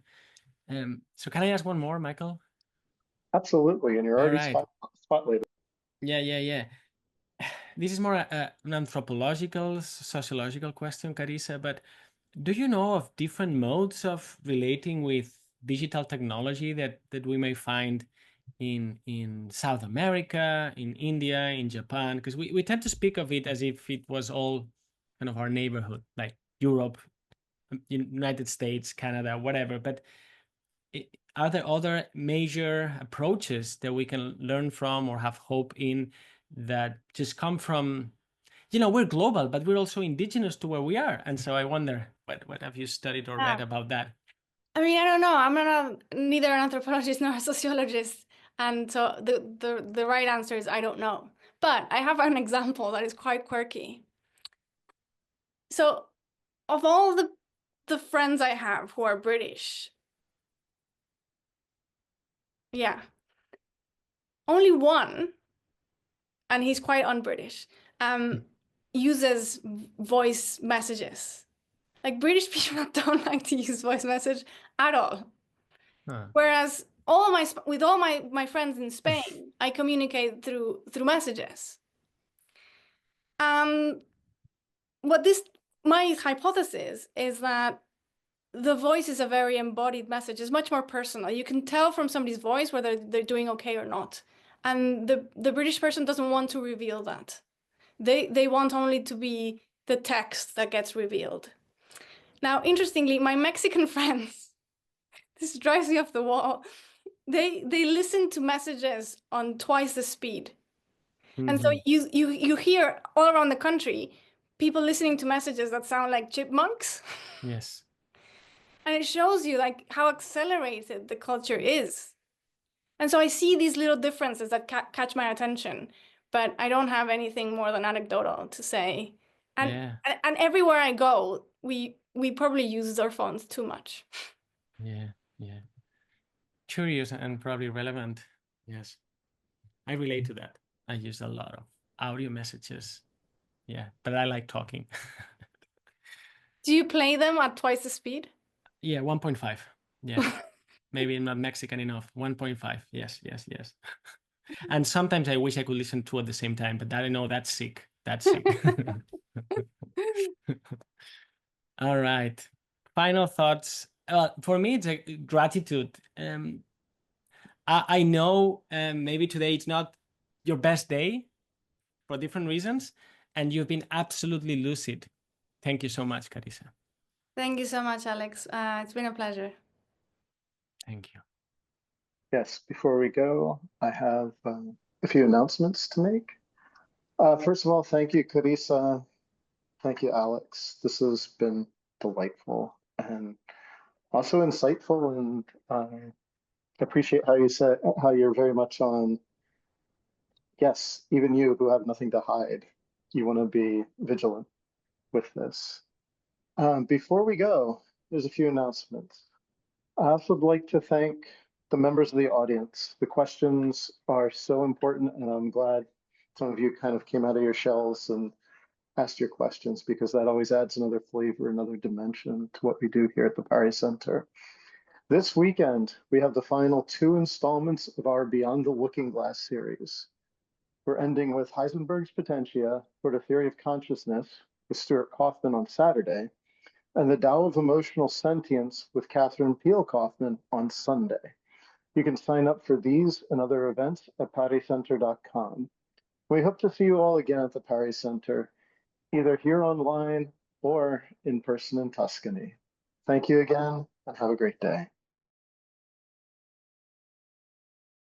And so, can I ask one more, Michael? Absolutely, and you're already spotlighted. Yeah. This is more an anthropological, sociological question, Carissa. But do you know of different modes of relating with digital technology that we may find in South America, in India, in Japan? Because we tend to speak of it as if it was all kind of our neighborhood, like Europe, United States, Canada, whatever. But are there other major approaches that we can learn from or have hope in that just come from, we're global, but we're also indigenous to where we are? And so I wonder, what have you studied or read about that? I mean, I don't know. I'm neither an anthropologist nor a sociologist. And so the right answer is I don't know. But I have an example that is quite quirky. So of all the friends I have who are British, yeah, only one, and he's quite un-British, uses voice messages. Like, British people don't like to use voice message at all. Whereas with all my friends in Spain, I communicate through messages. My hypothesis is that the voice is a very embodied message. It's much more personal. You can tell from somebody's voice whether they're doing okay or not. And the British person doesn't want to reveal that. They want only to be the text that gets revealed. Now, interestingly, my Mexican friends, this drives me off the wall. They listen to messages on twice the speed. And so you hear all around the country people listening to messages that sound like chipmunks. Yes. And it shows you like how accelerated the culture is. And so I see these little differences that catch my attention, but I don't have anything more than anecdotal to say. And and everywhere I go, we probably use our phones too much. Yeah. Curious and probably relevant. Yes. I relate to that. I use a lot of audio messages. Yeah, but I like talking. Do you play them at twice the speed? Yeah, 1.5. Yeah. Maybe I'm not Mexican enough. 1.5. Yes. And sometimes I wish I could listen to at the same time, but I know that's sick. That's sick. All right. Final thoughts. For me, it's a gratitude. I know maybe today it's not your best day for different reasons, and you've been absolutely lucid. Thank you so much, Carissa. Thank you so much, Alex. It's been a pleasure. Thank you. Yes, before we go, I have a few announcements to make. First of all, thank you, Carissa. Thank you, Àlex. This has been delightful and also insightful, and I appreciate how you said how you're very much on, yes, even you who have nothing to hide, you want to be vigilant with this. Before we go, there's a few announcements. I also would like to thank the members of the audience. The questions are so important, and I'm glad some of you kind of came out of your shells and asked your questions, because that always adds another flavor, another dimension to what we do here at the Parry Center. This weekend, we have the final 2 installments of our Beyond the Looking Glass series. We're ending with Heisenberg's Potentia for the Theory of Consciousness with Stuart Kaufman on Saturday, and the Tao of Emotional Sentience with Catherine Peel Kaufman on Sunday. You can sign up for these and other events at parrycenter.com. We hope to see you all again at the Parry Center, either here online or in person in Tuscany. Thank you again, and have a great day.